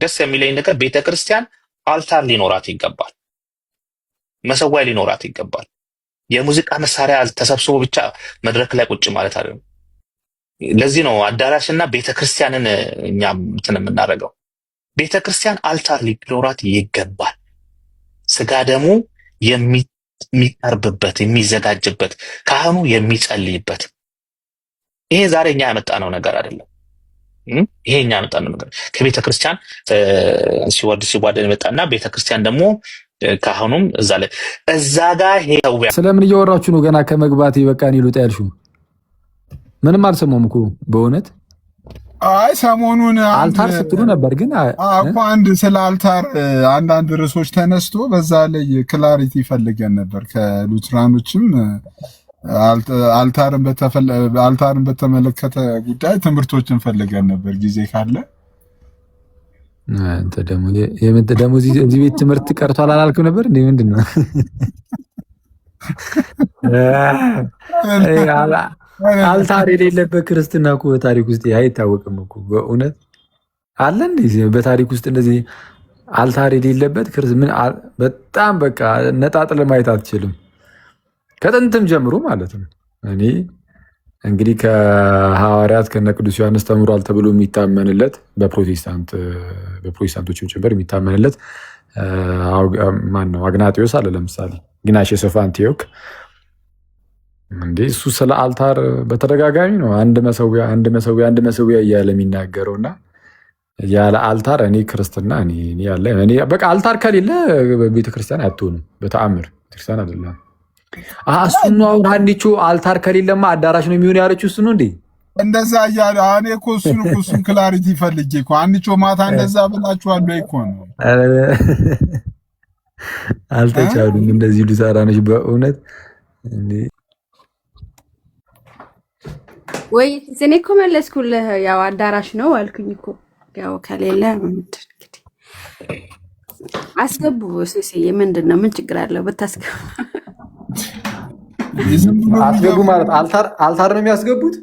ደስ የሚለኝ ነገር ቤተክርስቲያን አልታር ሊኖራት ይገባል፣ መሰዋይ ሊኖራት ይገባል። የሙዚቃ መሳሪያ ተሰብስቦ ብቻ መድረክ ላይ ቁጭ ማለት አይደለም። ለዚህ ነው አዳራሽና ቤተክርስቲያንን እኛ እንትን የምናደርገው። ቤተክርስቲያን አልታር ሊኖራት ይገባል። ስጋ ደሙ የሚቀርብበት የሚዘጋጅበት፣ ካህኑ የሚጸልይበት። ይሄ ዛሬ እኛ ያመጣነው ነገር አይደለም። ይሄ እኛ ያመጣነው ነገር ከቤተ ክርስቲያን ሲዋደድ የመጣና ቤተ ክርስቲያን ደግሞ ካህኑም እዛ ጋር ሄው። ስለምን እያወራችሁ ነው? ገና ከመግባት ይበቃን ይሉጣ ያልሹ ምንም አልሰማሁም እኮ በእውነት። አይ ሰሞኑን አልታር ስትሉ ነበር፣ ግን እኮ አንድ ስለ አልታር አንዳንድ ርዕሶች ተነስቶ በዛ ላይ ክላሪቲ ፈልገን ነበር ከሉትራኖችም አልታርን በተመለከተ ጉዳይ ትምህርቶችን ፈልገን ነበር። ጊዜ ካለ አንተ ደግሞ እዚህ ቤት ትምህርት ቀርቷል አላልክም ነበር እንዴ? ምንድን ነው አልታር የሌለበት ክርስትና እኮ በታሪክ ውስጥ አይታወቅም እኮ በእውነት አለ እንዴ? በታሪክ ውስጥ እንደዚህ አልታር የሌለበት ክርስትና በጣም በቃ ነጣጥለ ማየት አትችልም። ከጥንትም ጀምሮ ማለት ነው። እኔ እንግዲህ ከሐዋርያት ከነ ቅዱስ ዮሐንስ ተምሯል ተብሎ የሚታመንለት በፕሮቴስታንቶችም ጭምር የሚታመንለት ማን ነው? አግናጢዮስ አለ ለምሳሌ፣ ግናሽዮስ ኦፍ አንቲዮክ። እንዴ እሱ ስለ አልታር በተደጋጋሚ ነው አንድ መሰዊያ እያለ የሚናገረውና ያለ አልታር እኔ ክርስትና በቃ አልታር ከሌለ ቤተክርስቲያን አትሆንም በተአምር ቤተክርስቲያን አይደለም። እሱን አሁን አንዲቹ አልታር ከሌለማ አዳራሽ ነው የሚሆን ያለችው እሱ ነው እንዴ? እንደዛ እያለ እኔ እኮ እሱን ክላሪቲ ፈልጌ እኮ አንዲቹ ማታ እንደዛ ብላችኋል ወይ እኮ ነው። አልተቻሉም እንደዚህ ሉተራኖች በእውነት እንዴ። ወይ እኔ እኮ መለስኩልህ፣ ያው አዳራሽ ነው አልኩኝ እኮ። ያው ከሌለ እንግዲህ አስገቡ። ሲሲዬ ምንድን ነው ምን ችግር አለው ብታስገቡ? አስገቡ ማለት አልታር ነው የሚያስገቡት።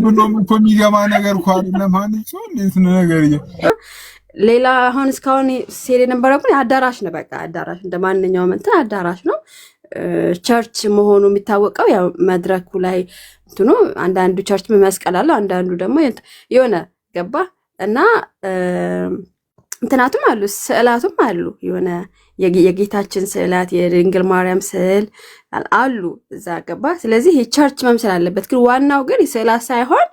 ምንም እኮ የሚገባ ነገር እኮ አይደለም። እንዴት ነው ነገር? ሌላ አሁን እስካሁን ሲል የነበረው ግን አዳራሽ ነው። በቃ አዳራሽ እንደ ማንኛውም እንትን አዳራሽ ነው። ቸርች መሆኑ የሚታወቀው ያው መድረኩ ላይ እንትኑ አንዳንዱ ቸርች መስቀል አለው፣ አንዳንዱ ደግሞ የሆነ ገባ እና እንትናቱም አሉ፣ ስዕላቱም አሉ። የሆነ የጌታችን ስዕላት የድንግል ማርያም ስዕል አሉ እዛ ገባ። ስለዚህ ቸርች መምሰል አለበት። ግን ዋናው ግን ስዕላት ሳይሆን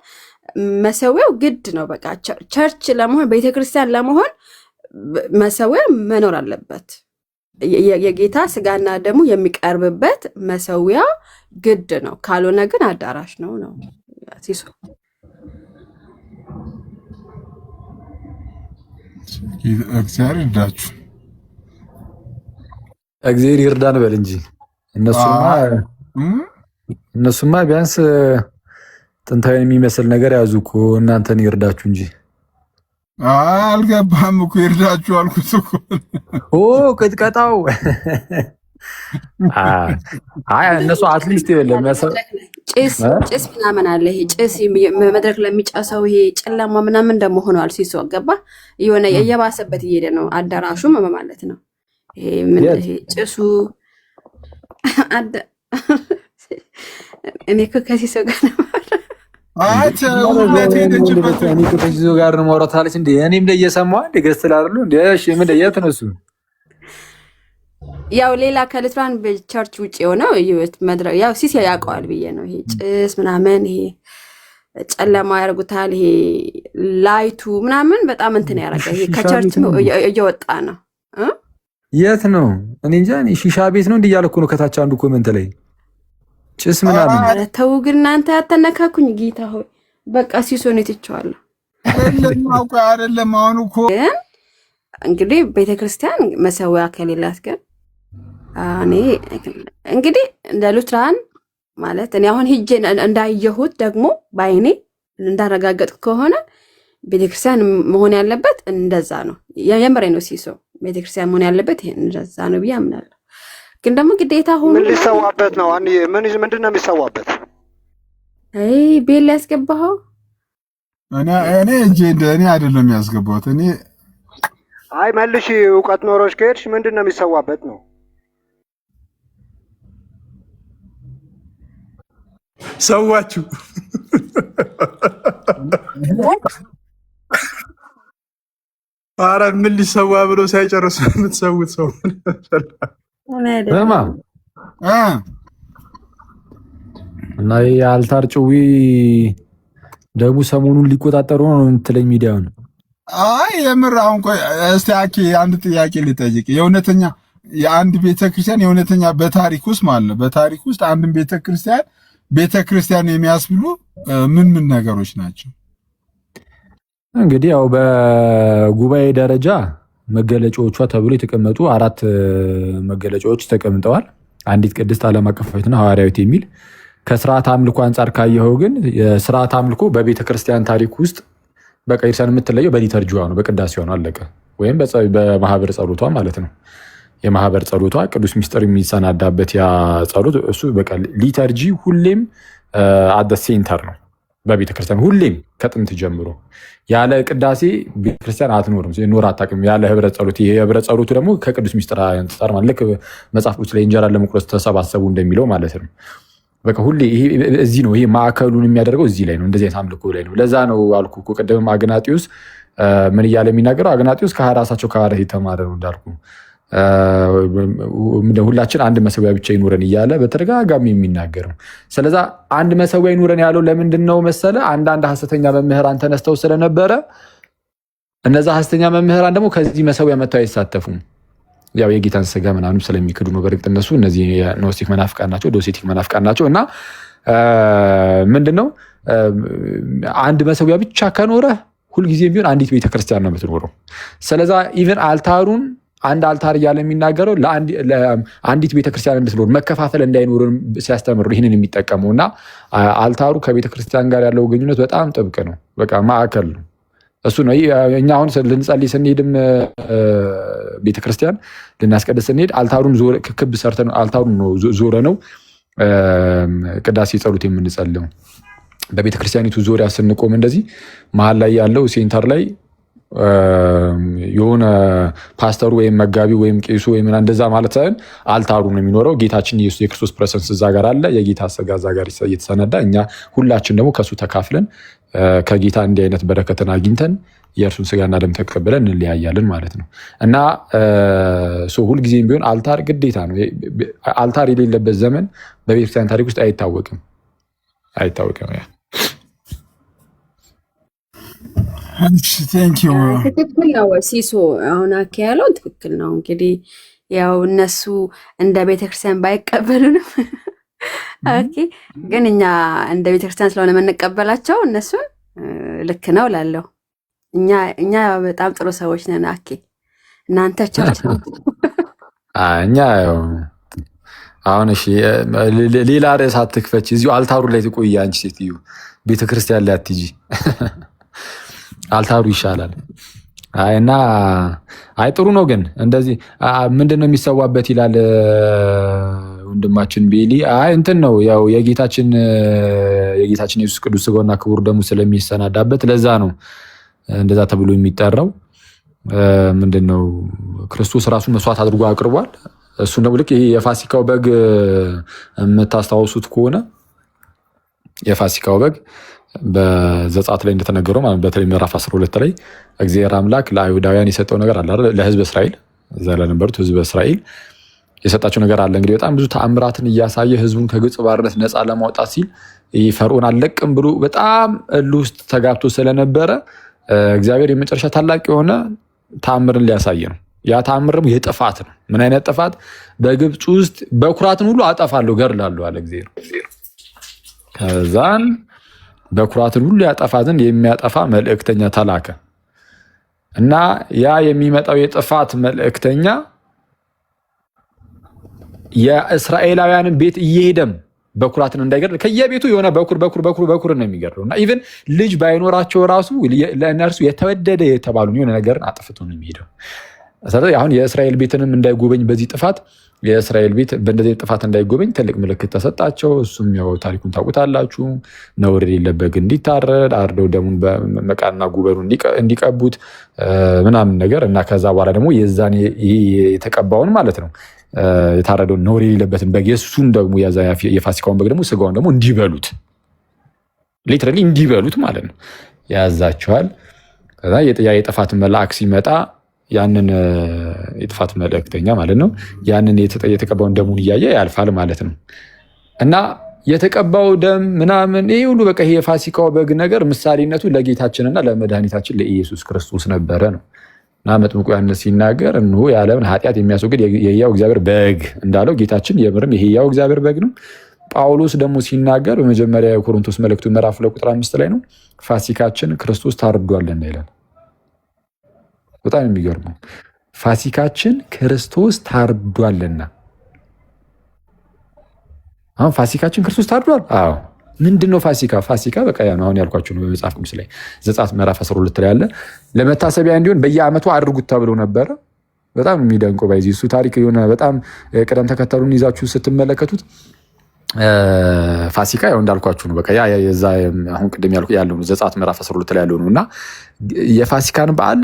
መሰዊያው ግድ ነው። በቃ ቸርች ለመሆን ቤተክርስቲያን ለመሆን መሰዊያ መኖር አለበት። የጌታ ስጋና ደግሞ የሚቀርብበት መሰዊያ ግድ ነው። ካልሆነ ግን አዳራሽ ነው ሲሱ። እግዚአብሔር ይርዳችሁ፣ እግዚአብሔር ይርዳን በል እንጂ እነሱማ ቢያንስ ጥንታዊን የሚመስል ነገር ያዙ እኮ። እናንተን ይርዳችሁ እንጂ አልገባም እኮ ይርዳችሁ አልኩት እኮ። ቅጥቀጣው እነሱ አትሊስት የለም ጭስ ምናምን አለ። ይሄ ጭስ መድረክ ለሚጨሰው ይሄ ጨለማ ምናምን ደግሞ ሆኗል። ሲሶ ገባ የሆነ እየባሰበት እየሄደ ነው አዳራሹ ማለት ነው። ይሄ ጭሱ እኔ እኮ ከሲሶ ጋር ነው ከሲሶ ጋር ነው ማውራት አለች እንዴ? እኔም ላይ እየሰማሁ እንደ ገዝተል አይደሉ እንዴ? እሺ ምን የት ነው እሱ? ያው ሌላ ከሉትራን ቸርች ውጭ የሆነው መድረክ ያው ሲሲ ያውቀዋል ብዬ ነው። ይሄ ጭስ ምናምን ይሄ ጨለማ ያደርጉታል። ይሄ ላይቱ ምናምን በጣም እንትን ያደርጋል። ይሄ ከቸርች እየወጣ ነው። የት ነው? እኔ እንጃ። ሺሻ ቤት ነው እንዲህ እያልኩ ነው ከታች አንዱ ኮመንት ላይ ጭስ ምናምን። ኧረ ተው ግን እናንተ ያተነካኩኝ ጌታ ሆይ። በቃ ሲሶ ነው ትቼዋለሁ። አይደለም አሁን እኮ ግን እንግዲህ ቤተክርስቲያን መሰዊያ ከሌላት ግን እኔ እንግዲህ እንደ ሉትራን ማለት እኔ አሁን ሂጄ እንዳየሁት ደግሞ በአይኔ እንዳረጋገጥኩ ከሆነ ቤተክርስቲያን መሆን ያለበት እንደዛ ነው። የምሬ ነው ሲሶ ቤተክርስቲያን መሆን ያለበት ይሄን እንደዛ ነው ብዬ አምናለሁ። ግን ደግሞ ግዴታ ሆኖ ምን ሊሰዋበት ነው? ምንድን ነው የሚሰዋበት? ቤል ያስገባኸው እኔ እንጂ እኔ አይደለም ያስገባሁት። እኔ አይ መልሽ፣ እውቀት ኖሮሽ ከሄድሽ ምንድን ነው የሚሰዋበት ነው? ሰዋችሁ ኧረ ምን ሊሰዋ ብሎ ሳይጨርስ የምትሰውት ሰው እና የአልታር ጭዊ ደግሞ ሰሞኑን ሊቆጣጠሩ ነው የምትለኝ ሚዲያውን? አይ የምር አሁን ቆይ እስቲ አኪ አንድ ጥያቄ ልጠይቅ። የእውነተኛ የአንድ ቤተክርስቲያን የእውነተኛ በታሪክ ውስጥ ማለት ነው በታሪክ ውስጥ አንድን ቤተክርስቲያን የሚያስብሉ ምን ነገሮች ናቸው? እንግዲህ ያው በጉባኤ ደረጃ መገለጫዎቿ ተብሎ የተቀመጡ 4 መገለጫዎች ተቀምጠዋል። አንዲት ቅድስት ዓለም አቀፋዊትና ሐዋርያዊት የሚል ከስርዓት አምልኮ አንጻር ካየኸው ግን የስርዓት አምልኮ በቤተ ክርስቲያን ታሪክ ውስጥ በቀይርሰን የምትለየው በሊተርጂዋ ነው፣ በቅዳሴዋ ነው፣ አለቀ። ወይም በማህበር ጸሎቷ ማለት ነው። የማህበር ጸሎቷ ቅዱስ ሚስጥር የሚሰናዳበት ያ ጸሎት እሱ በቃ ሊተርጂ ሁሌም አደ ሴንተር ነው በቤተ ክርስቲያን ሁሌም ከጥንት ጀምሮ። ያለ ቅዳሴ ቤተክርስቲያን አትኖርም፣ ኖር አታውቅም። ያለ ህብረት ጸሎት፣ ይሄ የህብረት ጸሎቱ ደግሞ ከቅዱስ ሚስጥር አንጻር ማለት ልክ መጽሐፍ ቅዱስ ላይ እንጀራ ለመቁረስ ተሰባሰቡ እንደሚለው ማለት ነው። በቃ ሁሌ ይሄ እዚህ ነው። ይሄ ማዕከሉን የሚያደርገው እዚህ ላይ ነው፣ እንደዚህ አይነት አምልኮ ላይ ነው። ለዛ ነው አልኩ እኮ ቅድምም አግናጢዮስ ምን እያለ የሚናገረው አግናጢዮስ ከራሳቸው ከሐዋርያት የተማረ ነው እንዳልኩ። ሁላችን አንድ መሰዊያ ብቻ ይኑረን እያለ በተደጋጋሚ የሚናገር ነው። ስለዛ አንድ መሰዊያ ይኑረን ያለው ለምንድን ነው መሰለ? አንዳንድ ሐሰተኛ መምህራን ተነስተው ስለነበረ እነዛ ሐሰተኛ መምህራን ደግሞ ከዚህ መሰዊያ መጥተው አይሳተፉም። ያው የጌታን ስጋ ምናምን ስለሚክዱ ነው። በርግጥ እነሱ እነዚህ ኖስቲክ መናፍቃን ናቸው፣ ዶሴቲክ መናፍቃን ናቸው። እና ምንድነው አንድ መሰዊያ ብቻ ከኖረ ሁልጊዜም ቢሆን አንዲት ቤተክርስቲያን ነው የምትኖረው። ስለዛ ኢቨን አልታሩን አንድ አልታር እያለ የሚናገረው ለአንዲት ቤተክርስቲያን እንድትኖር መከፋፈል እንዳይኖር ሲያስተምር ይህንን የሚጠቀመው እና አልታሩ ከቤተክርስቲያን ጋር ያለው ግንኙነት በጣም ጥብቅ ነው። በቃ ማዕከል ነው እሱ ነው። እኛ አሁን ልንጸልይ ስንሄድም ቤተክርስቲያን ልናስቀድስ ስንሄድ አልታሩን ክብ ሰርተን አልታሩን ነው ዞረ ነው ቅዳሴ ጸሎት የምንጸልየው። በቤተክርስቲያኒቱ ዙሪያ ስንቆም እንደዚህ መሀል ላይ ያለው ሴንተር ላይ የሆነ ፓስተሩ ወይም መጋቢ ወይም ቄሱ ወይም እንደዛ ማለት ሳይሆን አልታሩ ነው የሚኖረው። ጌታችን ኢየሱስ የክርስቶስ ፕሬዘንስ እዛ ጋር አለ። የጌታ ስጋ እዛ ጋር እየተሰነዳ እኛ ሁላችን ደግሞ ከሱ ተካፍለን ከጌታ እንዲህ አይነት በረከትን አግኝተን የእርሱን ስጋና ደም ተቀብለን እንለያያለን ማለት ነው። እና ሁልጊዜም ቢሆን አልታር ግዴታ ነው። አልታር የሌለበት ዘመን በቤተክርስቲያን ታሪክ ውስጥ አይታወቅም። ትክክል ነው ሲሶ፣ አሁን አኬ ያለው ትክክል ነው። እንግዲህ ያው እነሱ እንደ ቤተክርስቲያን ባይቀበሉንም ኦኬ፣ ግን እኛ እንደ ቤተክርስቲያን ስለሆነ የምንቀበላቸው እነሱን ልክ ነው ላለው እኛ በጣም ጥሩ ሰዎች ነን። አኬ እናንተ ቸርች ነው እኛ አሁን እሺ፣ ሌላ ርዕስ አትክፈች። እዚሁ አልታሩ ላይ ትቆይ አንቺ ሴትዮ፣ ቤተክርስቲያን ላይ አትጂ። አልታሩ ይሻላል። እና ጥሩ ነው። ግን እንደዚህ ምንድነው የሚሰዋበት ይላል ወንድማችን ቤሊ። እንትን ነው ያው የጌታችን ኢየሱስ ቅዱስ ስጋውና ክቡር ደሙ ስለሚሰናዳበት ለዛ ነው እንደዛ ተብሎ የሚጠራው። ምንድነው ክርስቶስ ራሱን መስዋዕት አድርጎ አቅርቧል። እሱ ነው ልክ ይሄ የፋሲካው በግ የምታስታውሱት ከሆነ የፋሲካው በግ በዘጸአት ላይ እንደተነገረው ማለት በተለይ ምዕራፍ 12 ላይ እግዚአብሔር አምላክ ለአይሁዳውያን የሰጠው ነገር አለ አይደል? ለሕዝበ እስራኤል እዛ ለነበሩት ሕዝበ እስራኤል የሰጣቸው ነገር አለ። እንግዲህ በጣም ብዙ ተአምራትን እያሳየ ሕዝቡን ከግብጽ ባርነት ነፃ ለማውጣት ሲል ፈርዖን አልለቅም ብሎ በጣም እልህ ውስጥ ተጋብቶ ስለነበረ እግዚአብሔር የመጨረሻ ታላቅ የሆነ ተአምርን ሊያሳይ ነው። ያ ተአምርም የጥፋት ነው። ምን አይነት ጥፋት? በግብጽ ውስጥ በኩራትን ሁሉ አጠፋለሁ ገድላለሁ አለ እግዚአብሔር። ከዛን በኩራትን ሁሉ ያጠፋ ዘንድ የሚያጠፋ መልእክተኛ ተላከ እና ያ የሚመጣው የጥፋት መልእክተኛ የእስራኤላውያንን ቤት እየሄደም በኩራትን እንዳይገድል ከየቤቱ የሆነ በኩር ነው የሚገድለው። እና ኢቨን ልጅ ባይኖራቸው ራሱ ለእነርሱ የተወደደ የተባሉ የሆነ ነገርን አጥፍቶ ነው የሚሄደው። ስለዚህ አሁን የእስራኤል ቤትንም እንዳይጎበኝ በዚህ ጥፋት የእስራኤል ቤት በእንደዚህ ጥፋት እንዳይጎበኝ ትልቅ ምልክት ተሰጣቸው። እሱም ያው ታሪኩን ታውቁታላችሁ። ነውር የሌለበት በግ እንዲታረድ አርደው ደሙን በመቃና ጉበኑ እንዲቀቡት ምናምን ነገር እና ከዛ በኋላ ደግሞ የዛን የተቀባውን ማለት ነው የታረደውን ነውር የሌለበትን በግ የእሱን ደግሞ የፋሲካውን በግ ደግሞ ስጋውን ደግሞ እንዲበሉት ሊትራሊ እንዲበሉት ማለት ነው ያዛቸዋል። ከዛ የጥፋት መልአክ ሲመጣ ያንን የጥፋት መልእክተኛ ማለት ነው ያንን የተቀባውን ደሙን እያየ ያልፋል ማለት ነው። እና የተቀባው ደም ምናምን ይሄ ሁሉ በቃ ይሄ የፋሲካው በግ ነገር ምሳሌነቱ ለጌታችንና ለመድኃኒታችን ለኢየሱስ ክርስቶስ ነበረ ነው። እና መጥምቁ ዮሐንስ ሲናገር እነሆ የዓለምን ኃጢአት የሚያስወግድ የሕያው እግዚአብሔር በግ እንዳለው ጌታችን የምርም የሕያው እግዚአብሔር በግ ነው። ጳውሎስ ደግሞ ሲናገር በመጀመሪያ የኮሪንቶስ መልእክቱ ምዕራፍ 2 ቁጥር 5 ላይ ነው ፋሲካችን ክርስቶስ ታርዷልና ይላል። በጣም የሚገርመው ፋሲካችን ክርስቶስ ታርዷልና። አሁን ፋሲካችን ክርስቶስ ታርዷል። አዎ ምንድን ነው ፋሲካ? ፋሲካ በቃ ያ ነው አሁን ያልኳችሁ ነው። በመጽሐፍ ቅዱስ ላይ ዘጸአት ምዕራፍ 12 ላይ ያለ ለመታሰቢያ እንዲሆን በየዓመቱ አድርጉት ተብሎ ነበረ። በጣም የሚደንቀው ባይዚ እሱ ታሪክ የሆነ በጣም ቅደም ተከተሉን ይዛችሁ ስትመለከቱት ፋሲካ ያው እንዳልኳችሁ ነው። በቃ ያ የዛ አሁን ቅድም ያለው ዘጸአት ምዕራፍ 12 ላይ ያለው ነው እና የፋሲካን በዓል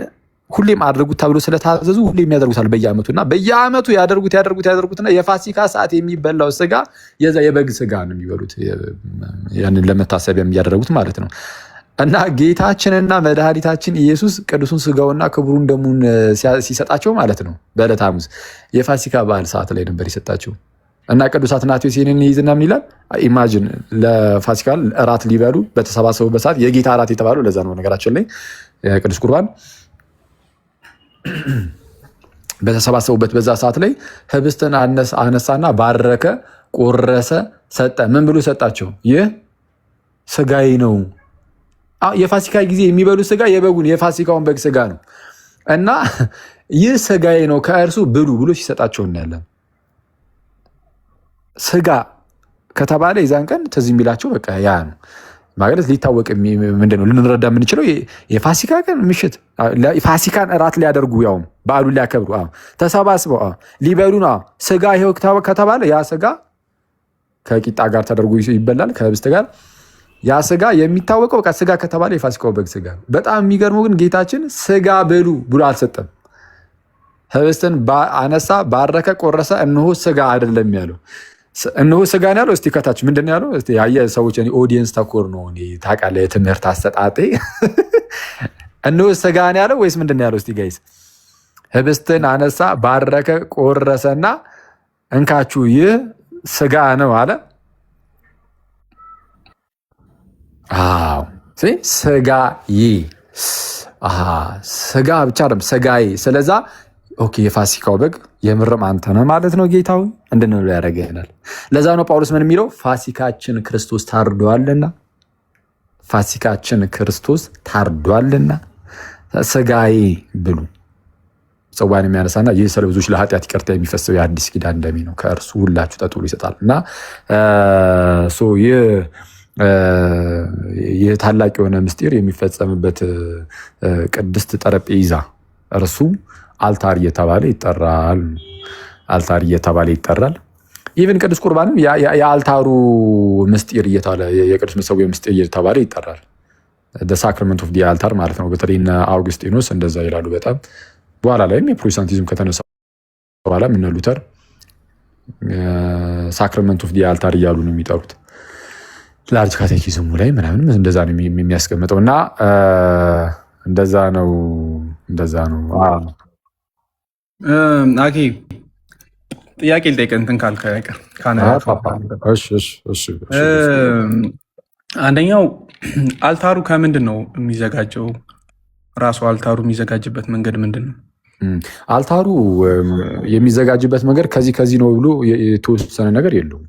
ሁሌም አድርጉት ተብሎ ስለታዘዙ ሁሌም ያደርጉታል በየዓመቱና በየዓመቱ ያደርጉትና የፋሲካ ሰዓት የሚበላው ስጋ የዛ የበግ ስጋ ነው የሚበሉት። ያንን ለመታሰቢያ የሚያደርጉት ማለት ነው። እና ጌታችንና መድኃኒታችን ኢየሱስ ቅዱሱን ስጋውና ክቡሩን ደሙን ሲሰጣቸው ማለት ነው በዕለተ ሐሙስ የፋሲካ በዓል ሰዓት ላይ ነበር የሰጣቸው። እና ቅዱስ አትናቴዎስ ይህንን ይይዝና ምን ይላል? ኢማጂን ለፋሲካ እራት ሊበሉ በተሰባሰቡበት ሰዓት የጌታ እራት የተባለው ለዛ ነው። ነገራችን ላይ ቅዱስ ቁርባን በተሰባሰቡበት በዛ ሰዓት ላይ ህብስትን አነሳና ባረከ፣ ቆረሰ፣ ሰጠ። ምን ብሎ ሰጣቸው? ይህ ስጋዬ ነው። የፋሲካ ጊዜ የሚበሉ ስጋ የበጉን የፋሲካውን በግ ስጋ ነው እና ይህ ስጋዬ ነው ከእርሱ ብሉ ብሎ ሲሰጣቸው እናያለን። ስጋ ከተባለ የዛን ቀን ትዝ የሚላቸው በቃ ያ ነው ማለት ሊታወቅ ምንድነው ልንረዳ የምንችለው የፋሲካ ቀን ምሽት ፋሲካን እራት ሊያደርጉ ያውም በዓሉን ሊያከብሩ ተሰባስበው ሊበሉ ነው። ስጋ ይኸው ከተባለ ያ ስጋ ከቂጣ ጋር ተደርጎ ይበላል ከህብስት ጋር። ያ ስጋ የሚታወቀው በቃ ስጋ ከተባለ የፋሲካው በግ ስጋ ነው። በጣም የሚገርመው ግን ጌታችን ስጋ ብሉ ብሎ አልሰጠም። ህብስትን አነሳ፣ ባረከ፣ ቆረሰ። እነሆ ስጋ አይደለም ያለው እነሆ ስጋ ነው ያለው። እስቲ ከታች ምንድን ነው ያለው? እስቲ ያየ ሰዎች ኦዲየንስ ተኮር ነው ታውቃለህ፣ የትምህርት አሰጣጤ እነሆ ስጋ ነው ያለው ወይስ ምንድን ነው ያለው? እስቲ ጋይስ ህብስትን አነሳ፣ ባረከ፣ ቆረሰና እንካችሁ ይህ ስጋ ነው አለ። አዎ ስጋዬ ስጋ ብቻ አይደለም ስጋዬ። ስለዛ ኦኬ የፋሲካው በግ የምርም አንተ ነህ ማለት ነው ጌታው እንድንለው ያደርገናል። ለዛ ነው ጳውሎስ ምን የሚለው ፋሲካችን ክርስቶስ ታርዷልና፣ ፋሲካችን ክርስቶስ ታርዷልና ስጋዬ ብሉ። ጽዋን የሚያነሳና ይህ ስለ ብዙዎች ለኃጢአት ይቅርታ የሚፈሰው የአዲስ ኪዳን ደሜ ነው ከእርሱ ሁላችሁ ጠጡ ብሎ ይሰጣል። እና ይህ ታላቅ የሆነ ምስጢር የሚፈጸምበት ቅድስት ጠረጴዛ እርሱ አልታር እየተባለ ይጠራል። አልታር እየተባለ ይጠራል። ኢቭን ቅዱስ ቁርባንም የአልታሩ ምስጢር እየተባለ የቅዱስ መሠዊያው ምስጢር እየተባለ ይጠራል። ሳክራመንት ኦፍ ዲ አልታር ማለት ነው። በተለይ እነ አውግስጢኖስ እንደዛ ይላሉ በጣም በኋላ ላይም የፕሮቴስታንቲዝም ከተነሳ በኋላ እነ ሉተር ሳክራመንት ኦፍ ዲ አልታር እያሉ ነው የሚጠሩት። ላርጅ ካቴኪዝሙ ላይ ምናምን እንደዛ ነው የሚያስቀምጠው እና እንደዛ ነው። አኪ ጥያቄ ልጠይቅህ እንትን ካልከ አንደኛው አልታሩ ከምንድን ነው የሚዘጋጀው? ራሱ አልታሩ የሚዘጋጅበት መንገድ ምንድን ነው? አልታሩ የሚዘጋጅበት መንገድ ከዚህ ነው ብሎ የተወሰነ ነገር የለውም።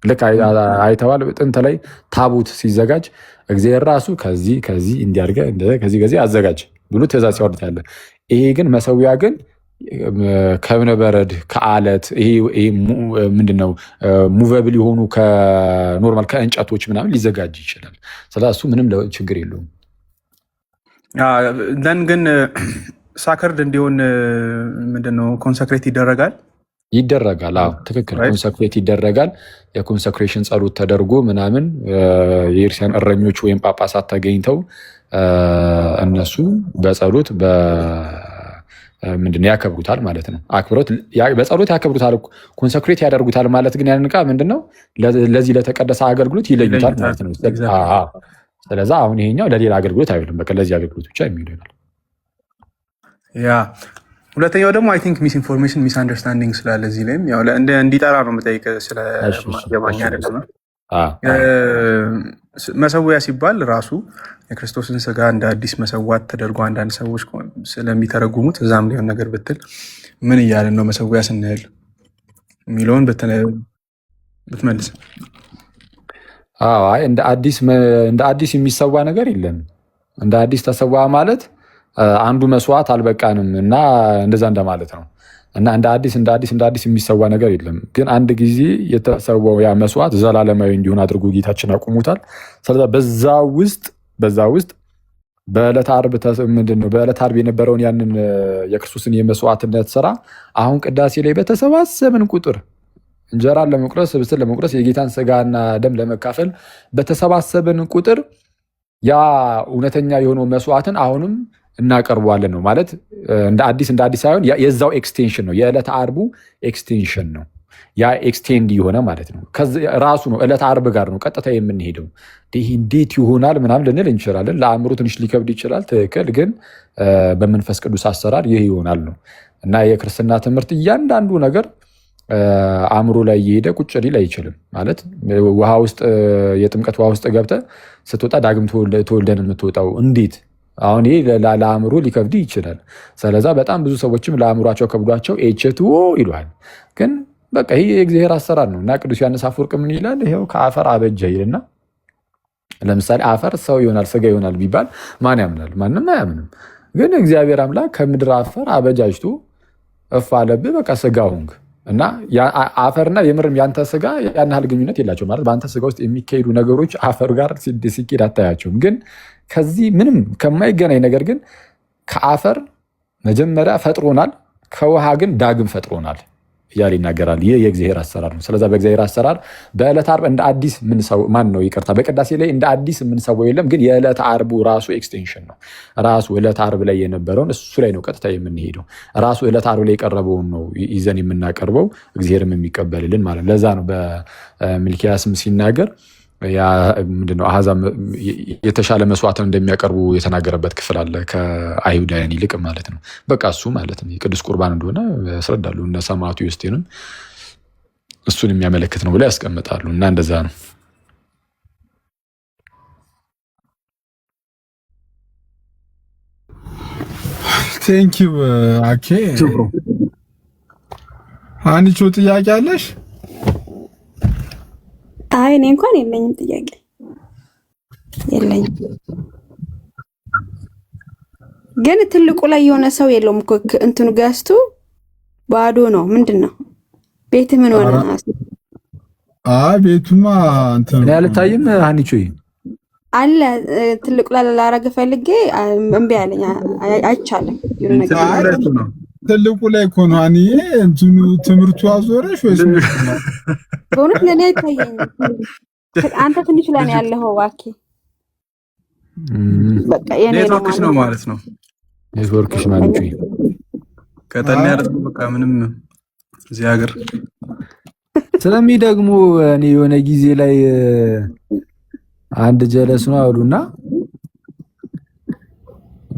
ልክ አይተዋል። ጥንት ላይ ታቦት ሲዘጋጅ እግዚአብሔር ራሱ ከዚህ እንዲያርገ ከዚህ አዘጋጅ ብሎ ትእዛዝ ሲያወርድ ያለ። ይሄ ግን መሠዊያ ግን ከእብነ በረድ ከአለት ይሄ ምንድነው ሙቨብል የሆኑ ከኖርማል ከእንጨቶች ምናምን ሊዘጋጅ ይችላል። ስለዚህ እሱ ምንም ችግር የለውም። ደን ግን ሳከርድ እንዲሆን ምንድነው ኮንሰክሬት ይደረጋል ይደረጋል። አዎ ትክክል። ኮንሰክሬት ይደረጋል። የኮንሰክሬሽን ጸሎት ተደርጎ ምናምን የኤርሲያን እረኞች ወይም ጳጳሳት ተገኝተው እነሱ በጸሎት ምንድነው ያከብሩታል ማለት ነው። አክብሮት በጸሎት ያከብሩታል፣ ኮንሰክሬት ያደርጉታል ማለት ግን ያንን ዕቃ ምንድነው ለዚህ ለተቀደሰ አገልግሎት ይለዩታል ማለት ነው። ስለዚህ አሁን ይሄኛው ለሌላ አገልግሎት አይደለም፣ በቃ ለዚህ አገልግሎት ብቻ የሚውል ይሆናል። ያ ሁለተኛው ደግሞ አይ ቲንክ ሚስ ኢንፎርሜሽን ሚስ አንደርስታንዲንግ ስላለ እዚህ ላይም ያው እንዲጠራ ነው የምጠይቅህ። ስለ ማገባኛ አይደለም መሰዊያ ሲባል ራሱ የክርስቶስን ስጋ እንደ አዲስ መሰዋት ተደርጎ አንዳንድ ሰዎች ስለሚተረጉሙት እዛም ሊሆን ነገር ብትል ምን እያለን ነው መሰዊያ ስንል የሚለውን ብትመልስ። እንደ አዲስ የሚሰዋ ነገር የለም። እንደ አዲስ ተሰዋ ማለት አንዱ መስዋዕት አልበቃንም እና እንደዛ እንደማለት ነው። እና እንደ አዲስ የሚሰዋ ነገር የለም። ግን አንድ ጊዜ የተሰዋው ያ መስዋዕት ዘላለማዊ እንዲሆን አድርጎ ጌታችን አቁሙታል። ስለዚህ በዛ ውስጥ በዕለተ ዓርብ የነበረውን ያንን የክርስቶስን የመስዋዕትነት ስራ አሁን ቅዳሴ ላይ በተሰባሰብን ቁጥር እንጀራን ለመቁረስ ህብስትን ለመቁረስ የጌታን ስጋና ደም ለመካፈል በተሰባሰብን ቁጥር ያ እውነተኛ የሆነው መስዋዕትን አሁንም እናቀርበዋለን ነው ማለት። እንደ አዲስ ሳይሆን የዛው ኤክስቴንሽን ነው፣ የዕለተ ዓርቡ ኤክስቴንሽን ነው። ያ ኤክስቴንድ የሆነ ማለት ነው። ራሱ ነው ዕለተ ዓርብ ጋር ነው ቀጥታ የምንሄደው። ይህ እንዴት ይሆናል ምናምን ልንል እንችላለን። ለአእምሮ ትንሽ ሊከብድ ይችላል። ትክክል። ግን በመንፈስ ቅዱስ አሰራር ይህ ይሆናል ነው እና የክርስትና ትምህርት እያንዳንዱ ነገር አእምሮ ላይ እየሄደ ቁጭ ሊል አይችልም። ማለት ውሃ ውስጥ የጥምቀት ውሃ ውስጥ ገብተህ ስትወጣ ዳግም ተወልደን የምትወጣው እንዴት? አሁን ይሄ ለአእምሮ ሊከብድ ይችላል። ስለዛ በጣም ብዙ ሰዎችም ለአእምሯቸው ከብዷቸው ኤችቱኦ ይሏል። ግን በቃ ይሄ የእግዚአብሔር አሰራር ነው እና ቅዱስ ዮሐንስ አፈወርቅ ምን ይላል? ይኸው ከአፈር አበጀ ይልና ለምሳሌ አፈር ሰው ይሆናል ስጋ ይሆናል ቢባል ማን ያምናል? ማንም አያምንም። ግን እግዚአብሔር አምላክ ከምድር አፈር አበጃጅቶ እፍ አለብህ፣ በቃ ስጋ ሆንክ እና አፈርና የምርም ያንተ ስጋ ያን ያህል ግንኙነት የላቸው ማለት በአንተ ስጋ ውስጥ የሚካሄዱ ነገሮች አፈር ጋር ሲኬድ አታያቸውም። ግን ከዚህ ምንም ከማይገናኝ ነገር ግን ከአፈር መጀመሪያ ፈጥሮናል፣ ከውሃ ግን ዳግም ፈጥሮናል እያለ ይናገራል። ይህ የእግዚአብሔር አሰራር ነው። ስለዛ በእግዚአብሔር አሰራር በዕለተ ዓርብ እንደ አዲስ በቅዳሴ ላይ እንደ አዲስ የምንሰዋው የለም። ግን የዕለተ ዓርቡ ራሱ ኤክስቴንሽን ነው። ራሱ ዕለተ ዓርብ ላይ የነበረውን እሱ ላይ ነው ቀጥታ የምንሄደው። ራሱ ዕለተ ዓርብ ላይ የቀረበውን ነው ይዘን የምናቀርበው፣ እግዚአብሔርም የሚቀበልልን ማለት። ለዛ ነው በሚልኪያስም ሲናገር ምንድነው አሕዛብ የተሻለ መስዋዕትን እንደሚያቀርቡ የተናገረበት ክፍል አለ ከአይሁዳውያን ይልቅ ማለት ነው። በቃ እሱ ማለት ነው የቅዱስ ቁርባን እንደሆነ ያስረዳሉ። እነ ሰማዕቱ ዮስቴንም እሱን የሚያመለክት ነው ብለው ያስቀምጣሉ። እና እንደዛ ነው። ቴንኪው አኬ። አንቺ ጥያቄ አለሽ? አይ እኔ እንኳን የለኝም ጥያቄ የለኝም። ግን ትልቁ ላይ የሆነ ሰው የለውም እኮ እንትኑ ገዝቱ ባዶ ነው። ምንድን ነው ቤት ምን ሆነ? ቤቱማ እንትን እኔ አልታይም። አንቺ አለ ትልቁ ላይ ላረገ ፈልጌ እምቢ አለኝ። አይቻልም ይሁን ነገር ትልቁ ላይ እኮ ነው። አንዬ እንትኑ ትምህርቱ አዞረሽ ወይስ በእውነት ለኔ አይታየኝም። አንተ ትንሽ ላይ ያለኸው ዋኪ በቃ የኔ ኔትወርክሽ ነው ማለት ነው። ኔትወርክሽ ማለት ነው። ከጠና ያለው በቃ ምንም እዚህ ሀገር ስለሚደግሙ እኔ የሆነ ጊዜ ላይ አንድ ጀለስ ነው አሉና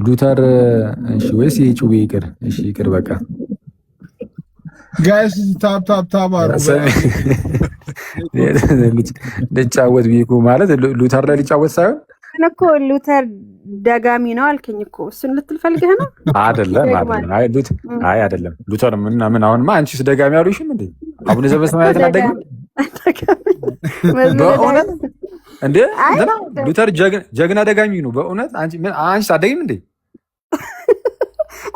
ሉተር እሺ ወይስ የጩቤ ይቅር? እሺ ይቅር በቃ ጋይስ ታፕ ልጫወት ቢቁ ማለት ሉተር ላይ ሊጫወት ሳይሆን እኮ ሉተር ደጋሚ ነው አልከኝ እኮ እሱን ልትል ፈልገህ ነው? አይደለም። አይ አይደለም ሉተር ምን አሁንማ አንቺስ ደጋሚ አሉሽም እንዴ? አቡነ ዘበሰማያት አደገ በእውነት እንዴ? ሉተር ጀግና ደጋሚ ነው በእውነት። አንቺስ አደገም እንዴ?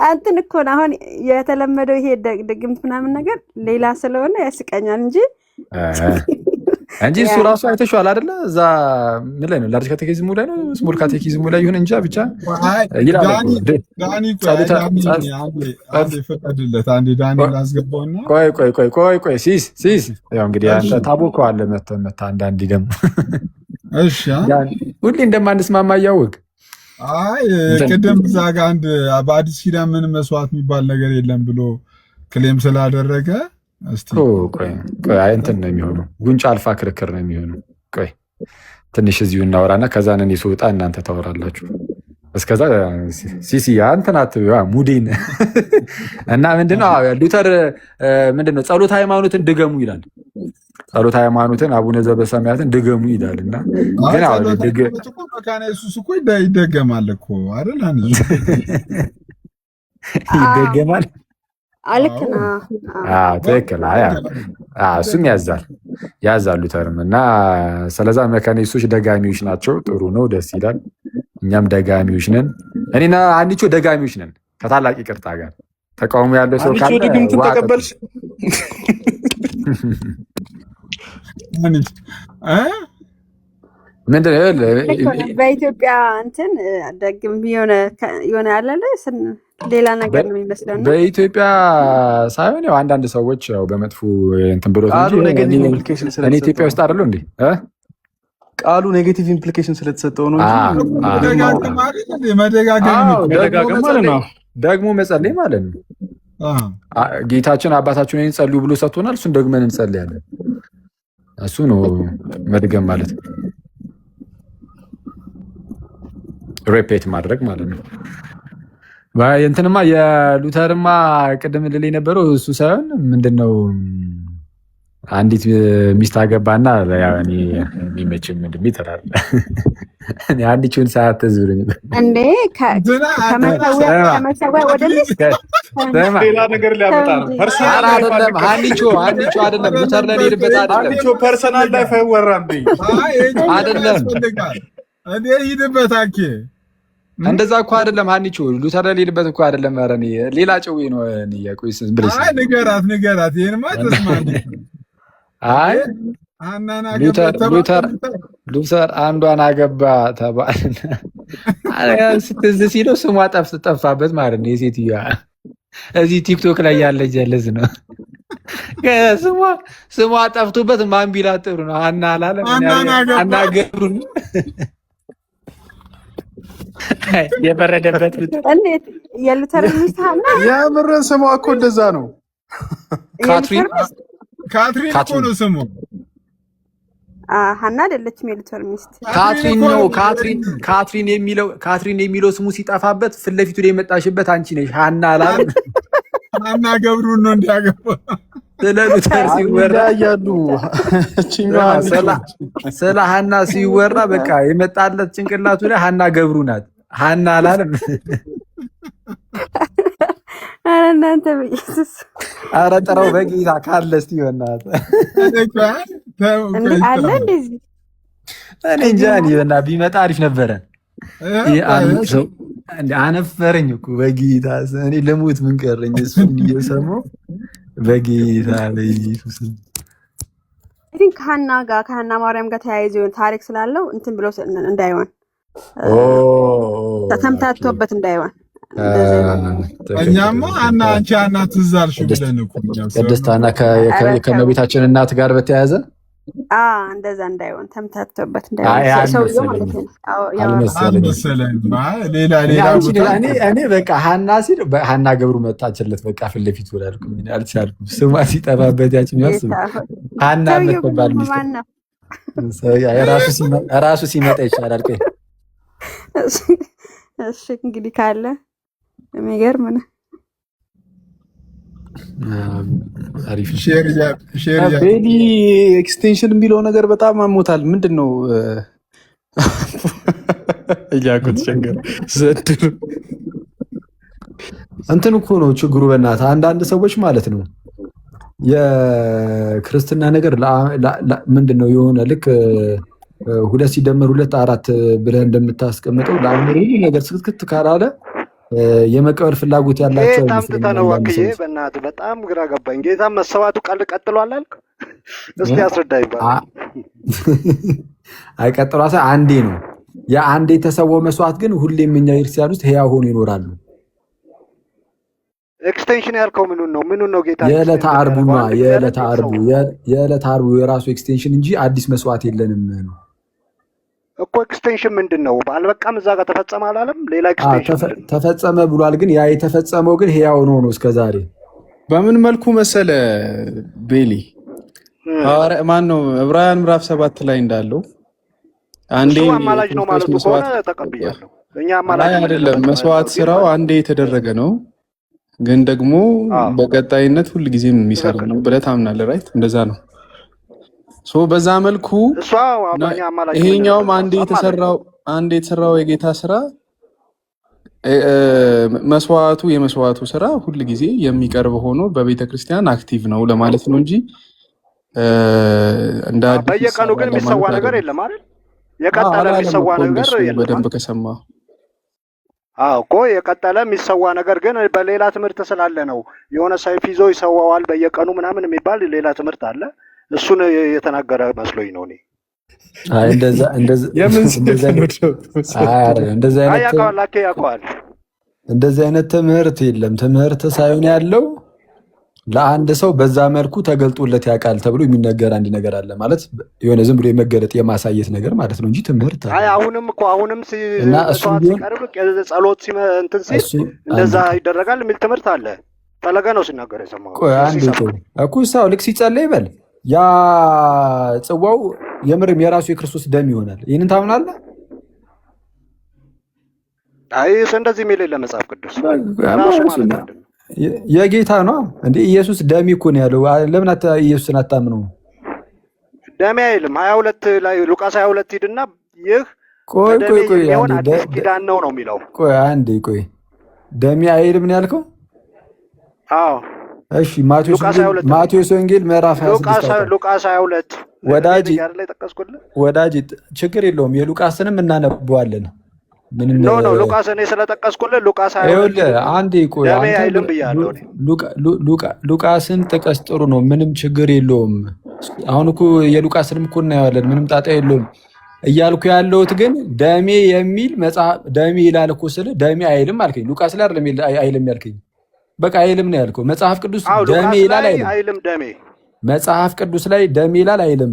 አንተን እኮ ነው አሁን የተለመደው ይሄ ድግምት ምናምን ነገር ሌላ ስለሆነ ያስቀኛል እንጂ እንጂ እሱ ራሱ አይተሽዋል አይደለ? እዛ ምን ላይ ነው? ላርጅ ካቴኪዝሙ ላይ ነው ስሞል ካቴኪዝሙ ላይ ይሁን እንጃ ብቻ ይላል እኮ ዳኒ አንዴ ፈቀድለት። አንዴ ዳኒ ላስገባውና ቆይ ሲስ ያው እንግዲህ አንተ ታቦከዋለህ መታ አንዳንዴ ደግሞ እሺ ሁሌ እንደማንስማማ እያወቅ አይ ቅድም እዛ ጋር አንድ በአዲስ ኪዳን ምን መስዋዕት የሚባል ነገር የለም ብሎ ክሌም ስላደረገ እስቲ ቆይ እንትን ነው የሚሆነው፣ ጉንጫ አልፋ ክርክር ነው የሚሆነው። ቆይ ትንሽ እዚሁ እናወራና ከዛ እኔ ስወጣ እናንተ ታወራላችሁ። እስከዛ ሲሲ አንተን አትበይዋ ሙዴን እና ምንድነው ሉተር ምንድነው ጸሎት ሃይማኖትን ድገሙ ይላል። ጸሎት ሃይማኖትን አቡነ ዘበሰማያትን ድገሙ ይላል እና ግን አሁን መካነ ኢየሱስ እኮ ይደገማል እኮ አይደል? ይደገማል። ልክ ነው። ትክክል። እሱም ያዛል ሉተርም እና ስለዛ መካነ ኢየሱሶች ደጋሚዎች ናቸው። ጥሩ ነው፣ ደስ ይላል። እኛም ደጋሚዎች ነን። እኔና አንቺ ደጋሚዎች ነን። ከታላቅ ይቅርታ ጋር ተቃውሞ ያለው ሰው ካለ ድግምቱን ተቀበልሽ? ምንድን በኢትዮጵያ እንትን ደግም የሆነ ያለለ ሌላ ነገር ነው የሚመስለው። በኢትዮጵያ ሳይሆን ያው አንዳንድ ሰዎች ያው በመጥፎ እንትን ብሎ እኔ ኢትዮጵያ ውስጥ አይደለሁ እንዴ? ቃሉ ኔጌቲቭ ኢምፕሊኬሽን ስለተሰጠው ነው መደጋገም ማለት ነው። ደግሞ መጸለይ ማለት ነው። ጌታችን አባታችንን ጸልዩ ብሎ ሰጥቶናል። እሱን ደግመን እንጸልያለን። እሱ ነው መድገም ማለት ነው። ሪፔት ማድረግ ማለት ነው። እንትንማ የሉተርማ ቅድም ልል የነበረው እሱ ሳይሆን ምንድነው አንዲት ሚስት አገባና የሚመችም ምንድን ይተላል አንዲቹን ሰዓት ትዝብልኝ እንዴ ከመሰዊያ ወደ ሌላ ነገር ሊያመጣ ነው። አንዲቹ አይደለም ሉተር ላይ ሄድበት አይደለም ፐርሰናል ላይፍ አይወራም አይደለም እንዴ ሂድበት አኬ እንደዛ እኮ አይደለም። አንቺ ሉተር ላይ ሄድበት እኮ አይደለም። ኧረ እኔ ሌላ ጨዌ ነው። እኔ ያቆይስ ብለሽ አይ ንገራት ይሄንማ ተስማኝ። አይ ሉተር አንዷን አገባ ተባለ። ስትዝ ሲለው ስሟ ጠፋበት ማለት ነው። የሴትዮዋ እዚህ ቲክቶክ ላይ ያለ ጀለስ ነው። ስሟ ጠፍቶበት ማን ቢላት ጥሩ ነው? ሀና አላለም ሀና ገብሩን የበረደበት እንዴት የሉተር ሚስት ሀና የምር ስሟ እኮ እንደዛ ነው። ካትሪን እኮ ነው ስሙ። ሀና አይደለችም የሉተር ሚስት ካትሪን ነው። ካትሪን የሚለው ስሙ ሲጠፋበት ፊት ለፊቱ ላይ የመጣሽበት አንቺ ነሽ። ሀና አላለም ሀና ገብሩን ነው እንዲያገባ ስለ ሉተር ሲወራ ያሉ ስለ ሀና ሲወራ በቃ የመጣለት ጭንቅላቱ ላይ ሀና ገብሩ ናት። ሀና አላለም። ኧረ እናንተ በኢየሱስ ኧረ ጥራው በጌታ ካለ እስኪ በእናትህ አለ እንደዚህ እኔ እንጃ በእናትህ ቢመጣ አሪፍ ነበረ። አነፈረኝ እኮ በጌታ እኔ ለሞት ምን ቀረኝ? እሱን እየሰማሁ በጌታ በኢየሱስ ከሀና ማርያም ጋር ተያይዞ ታሪክ ስላለው እንትን ብሎ እንዳይሆን ተምታቶበት እንዳይሆን እኛማ አንቺ ሀና ትዝ አልሽ ብለን እኮ ቅድስት ሀና ከእመቤታችን እናት ጋር በተያያዘ እንደዛ እንዳይሆን ተምታቶበት እንዳይሆን ሰውዬው ማለት ነው። እኔ በቃ ሀና ሲል ሀና ገብሩ መጣችለት በቃ ፊት ለፊት ወላልኩኝ አልቻልኩም። ስሟ ሲጠፋበት ያችን ያስብ ሀና የምትባል ሚስት ራሱ ሲመጣ ይቻላል። ቆይ እሺ እንግዲህ ካለ የሚገርም ነው። ቤዲ ኤክስቴንሽን የሚለው ነገር በጣም አሞታል። ምንድን ነው እያልኩት ቸገር ዘድር እንትን እኮ ነው ችግሩ። በእናትህ አንዳንድ ሰዎች ማለት ነው የክርስትና ነገር ምንድን ነው የሆነ ልክ 2 ሲደመር 2 4 ብለህ እንደምታስቀምጠው ለአእምሮ ሁሉ ነገር ስክትክት ካላለ የመቀበል ፍላጎት ያላቸው ታምጥተህ ነው ወክዬ? በእናትህ በጣም ግራ ገባኝ። ጌታ መሰዋቱ ቀጥሏል አልክ? እስቲ አስረዳኝ ይባላል። አይቀጥሏ አንዴ ነው። የአንዴ የተሰዋው መስዋዕት ግን ሁሌም እኛ ክርስቲያን ውስጥ ሕያው ሆኖ ይኖራሉ። ኤክስቴንሽን ያልከው ምኑን ነው ጌታ? የዕለተ ዓርቡ ነው። የዕለተ ዓርቡ የራሱ ኤክስቴንሽን እንጂ አዲስ መስዋዕት የለንም ነው እኮ። ኤክስቴንሽን ምንድን ነው? አልበቃም? እዛ ጋር ተፈጸመ አላለም? ሌላ ኤክስቴንሽን ተፈጸመ ብሏል። ግን ያ የተፈጸመው ግን ሕያው ነው እስከዛሬ። በምን መልኩ መሰለ ቤሊ ማን ነው ዕብራውያን ምዕራፍ 7 ላይ እንዳለው አንዴ አማላጅ ነው ማለት ከሆነ ተቀብያለሁ። እኛ አማላጅ አይደለም፣ መስዋዕት ስራው አንዴ የተደረገ ነው፣ ግን ደግሞ በቀጣይነት ሁሉ ጊዜም የሚሰራ ነው ብለህ ታምናለህ? ራይት? እንደዛ ነው። በዛ መልኩ ይሄኛውም አንዴ የተሰራው የጌታ ስራ የመስዋዕቱ ስራ ሁል ጊዜ የሚቀርብ ሆኖ በቤተ ክርስቲያን አክቲቭ ነው ለማለት ነው እንጂ እንደ አዲስ በየቀኑ ግን የሚሰዋ ነገር የለም አይደል? የቀጠለ የሚሰዋ ነገር የለም። በደንብ ከሰማ እኮ የቀጠለ የሚሰዋ ነገር ግን በሌላ ትምህርት ስላለ ነው። የሆነ ሰይፍ ይዞ ይሰዋዋል በየቀኑ ምናምን የሚባል ሌላ ትምህርት አለ። እሱን የተናገረ መስሎኝ ነው እኔ። እንደዚህ አይነት ትምህርት የለም። ትምህርት ሳይሆን ያለው ለአንድ ሰው በዛ መልኩ ተገልጦለት ያውቃል ተብሎ የሚነገር አንድ ነገር አለ ማለት የሆነ ዝም ብሎ የመገለጥ የማሳየት ነገር ማለት ነው እንጂ ትምህርት አሁንም ሲቀርብ ጸሎት እንትን ሲል እንደዛ ይደረጋል የሚል ትምህርት አለ። ፈለገ ነው ሲናገር የሰማሁት እኮ ሰው ልክ ሲጸለይ በል ያ ጽዋው የምርም የራሱ የክርስቶስ ደም ይሆናል። ይህንን ታምናለህ? እንደዚህ የሚል የለም መጽሐፍ ቅዱስ ራሱ ማለት ነው። የጌታ ነው እንዴ? ኢየሱስ ደሜ እኮ ነው ያለው። ለምን ኢየሱስን አታምነው? ደሜ አይልም። 22 ላይ ሉቃስ 22 ሂድና ይህ ቆይ አዲስ ኪዳን ነው የሚለው። ቆይ ደሜ አይልም ነው ያልከው? አዎ እሺ። ማቴዎስ ወንጌል ምዕራፍ 26 ሉቃስ 22 ወዳጅ ችግር የለውም። የሉቃስንም እናነበዋለን። ሉቃስ እኔ ስለጠቀስኩልህ ሉቃስ አንዴ ቆይ ሉቃስን ጥቀስ። ጥሩ ነው፣ ምንም ችግር የለውም። አሁን እኮ የሉቃስንም እኮ እናየዋለን፣ ምንም ጣጣ የለውም እያልኩ ያለሁት ግን ደሜ የሚል መጽሐፍ ደሜ ይላል እኮ ስለ ደሜ አይልም አልከኝ። ሉቃስ ላይ አይደለም አይልም ያልከኝ፣ በቃ አይልም ነው ያልከው። መጽሐፍ ቅዱስ ደሜ ይላል አይልም? ደሜ መጽሐፍ ቅዱስ ላይ ደሜ ይላል አይልም?